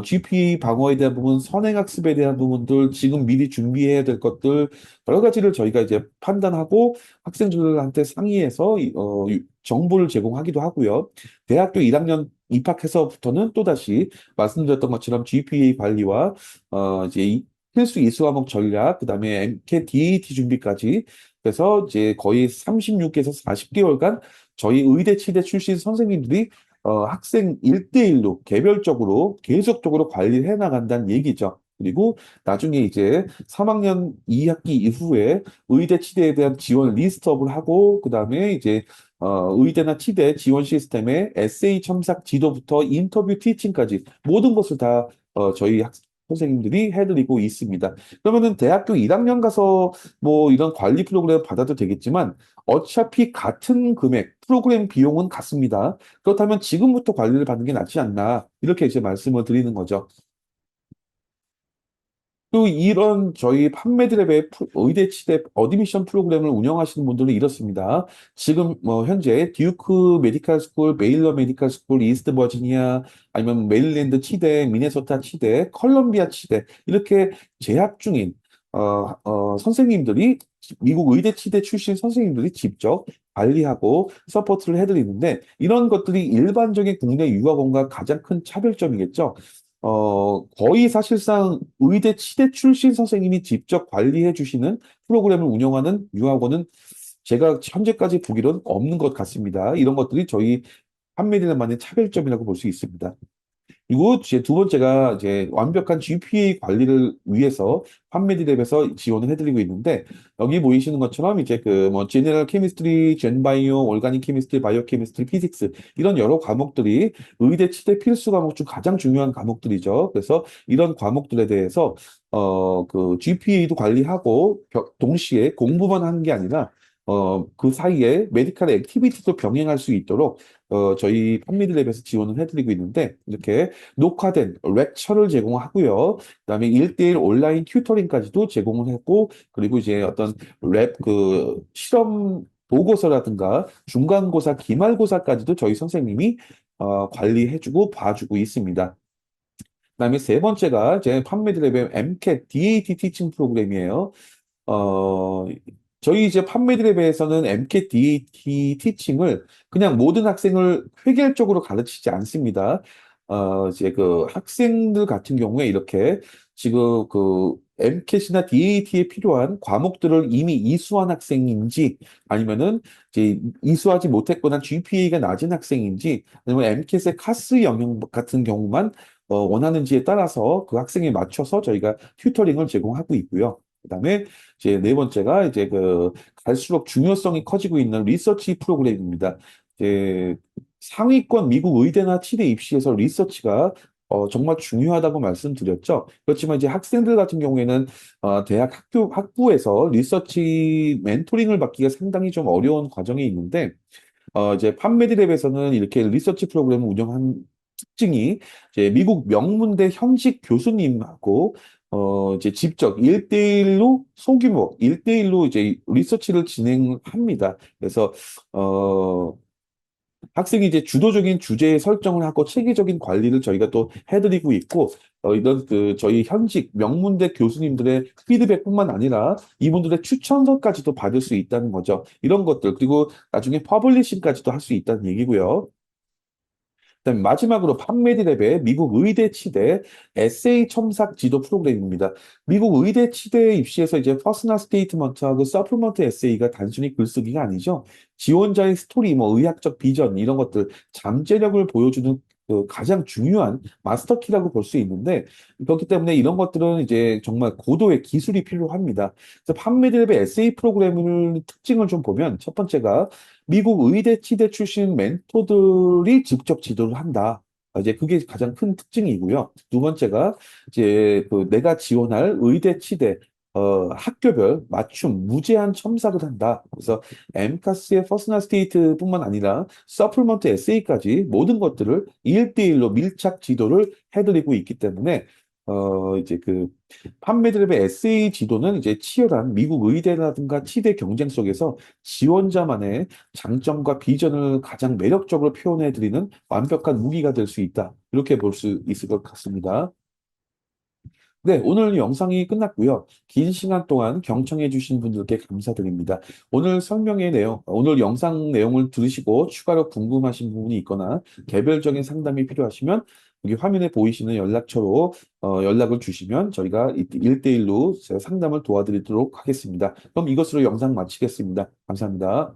Speaker 1: GPA 방어에 대한 부분, 선행학습에 대한 부분들, 지금 미리 준비해야 될 것들, 여러 가지를 저희가 이제 판단하고 학생들한테 상의해서 정보를 제공하기도 하고요. 대학교 1학년 입학해서부터는 또다시 말씀드렸던 것처럼 GPA 관리와 이제 필수 이수 과목 전략, 그다음에 MCAT, DAT 준비까지 그래서 이제 거의 36에서 40개월간 저희 의대 치대 출신 선생님들이 학생 1대1로 개별적으로 계속적으로 관리를 해 나간다는 얘기죠. 그리고 나중에 이제 3학년 2학기 이후에 의대 치대에 대한 지원 리스트업을 하고 그다음에 이제 의대나 치대 지원 시스템에 에세이 첨삭 지도부터 인터뷰 티칭까지 모든 것을 다 저희 선생님들이 해드리고 있습니다. 그러면은 대학교 1학년 가서 뭐 이런 관리 프로그램 받아도 되겠지만 어차피 같은 금액, 프로그램 비용은 같습니다. 그렇다면 지금부터 관리를 받는 게 낫지 않나 이렇게 이제 말씀을 드리는 거죠. 또 이런 저희 판매드랩의 의대 치대 어드미션 프로그램을 운영하시는 분들은 이렇습니다. 지금 뭐 현재 듀크 메디칼 스쿨, 베일러 메디칼 스쿨, 이스트 버지니아, 아니면 메릴랜드 치대, 미네소타 치대, 컬럼비아 치대 이렇게 재학 중인 선생님들이 미국 의대 치대 출신 선생님들이 직접 관리하고 서포트를 해드리는데 이런 것들이 일반적인 국내 유학원과 가장 큰 차별점이겠죠. 거의 사실상 의대 치대 출신 선생님이 직접 관리해 주시는 프로그램을 운영하는 유학원은 제가 현재까지 보기로는 없는 것 같습니다. 이런 것들이 저희 판매디너만의 차별점이라고 볼 수 있습니다. 그리고 제 두 번째가 이제 완벽한 GPA 관리를 위해서 판매디랩에서 지원을 해드리고 있는데 여기 보이시는 것처럼 이제 그 뭐 제너럴 케미스트리, 젠바이오, 올가닉 케미스트리, 바이오 케미스트리, 피직스 이런 여러 과목들이 의대 치대 필수 과목 중 가장 중요한 과목들이죠. 그래서 이런 과목들에 대해서 그 GPA도 관리하고 동시에 공부만 하는 게 아니라 그 사이에 메디컬 액티비티도 병행할 수 있도록 저희 판미드랩에서 지원을 해드리고 있는데 이렇게 녹화된 렉처를 제공하고요. 그다음에 1대1 온라인 튜터링까지도 제공을 했고 그리고 이제 어떤 실험 보고서라든가 중간고사, 기말고사까지도 저희 선생님이 관리해주고 봐주고 있습니다. 그다음에 세 번째가 제 판매드랩의 MCAT DAT 티칭 프로그램이에요. 어, 저희 이제 판매드랩에서는 MCAT DAT 티칭을 그냥 모든 학생을 획일적으로 가르치지 않습니다. 이제 그 학생들 같은 경우에 이렇게 지금 그 MCAT이나 DAT에 필요한 과목들을 이미 이수한 학생인지 아니면은 이제 이수하지 못했거나 GPA가 낮은 학생인지 아니면 MCAT의 카스 영역 같은 경우만 원하는지에 따라서 그 학생에 맞춰서 저희가 튜터링을 제공하고 있고요. 그다음에 이제 네 번째가 이제 그 갈수록 중요성이 커지고 있는 리서치 프로그램입니다. 이제 상위권 미국 의대나 치대 입시에서 리서치가 정말 중요하다고 말씀드렸죠. 그렇지만 이제 학생들 같은 경우에는 대학 학부에서 리서치 멘토링을 받기가 상당히 좀 어려운 과정이 있는데 이제 판메디랩에서는 이렇게 리서치 프로그램을 운영한 특징이 이제 미국 명문대 현직 교수님하고 이제 직접 1대1로 소규모 1대1로 이제 리서치를 진행합니다. 그래서 어, 학생이 이제 주도적인 주제 설정을 하고 체계적인 관리를 저희가 또 해드리고 있고, 이런 그 저희 현직 명문대 교수님들의 피드백뿐만 아니라 이분들의 추천서까지도 받을 수 있다는 거죠. 이런 것들, 그리고 나중에 퍼블리싱까지도 할 수 있다는 얘기고요. 그다음에 마지막으로 판메디랩의 미국 의대 치대 에세이 첨삭 지도 프로그램입니다. 미국 의대 치대에 입시에서 이제 퍼스널 스테이트먼트하고 서플먼트 에세이가 단순히 글쓰기가 아니죠. 지원자의 스토리, 뭐 의학적 비전 이런 것들, 잠재력을 보여주는 그 가장 중요한 마스터키라고 볼 수 있는데, 그렇기 때문에 이런 것들은 이제 정말 고도의 기술이 필요합니다. 그래서 판메디랩의 에세이 프로그램을 특징을 좀 보면 첫 번째가 미국 의대, 치대 출신 멘토들이 직접 지도를 한다. 이제 그게 가장 큰 특징이고요. 두 번째가 이제 그 내가 지원할 의대, 치대 학교별 맞춤 무제한 첨삭을 한다. 그래서 엠카스의 퍼스널 스테이트뿐만 아니라 서플먼트 에세이까지 모든 것들을 1대1로 밀착 지도를 해드리고 있기 때문에 이제 그 판매드립의 에세이 지도는 이제 치열한 미국 의대라든가 치대 경쟁 속에서 지원자만의 장점과 비전을 가장 매력적으로 표현해드리는 완벽한 무기가 될 수 있다. 이렇게 볼 수 있을 것 같습니다. 네, 오늘 영상이 끝났고요. 긴 시간 동안 경청해주신 분들께 감사드립니다. 오늘 설명의 내용, 오늘 영상 내용을 들으시고 추가로 궁금하신 부분이 있거나 개별적인 상담이 필요하시면 여기 화면에 보이시는 연락처로 연락을 주시면 저희가 1대1로 상담을 도와드리도록 하겠습니다. 그럼 이것으로 영상 마치겠습니다. 감사합니다.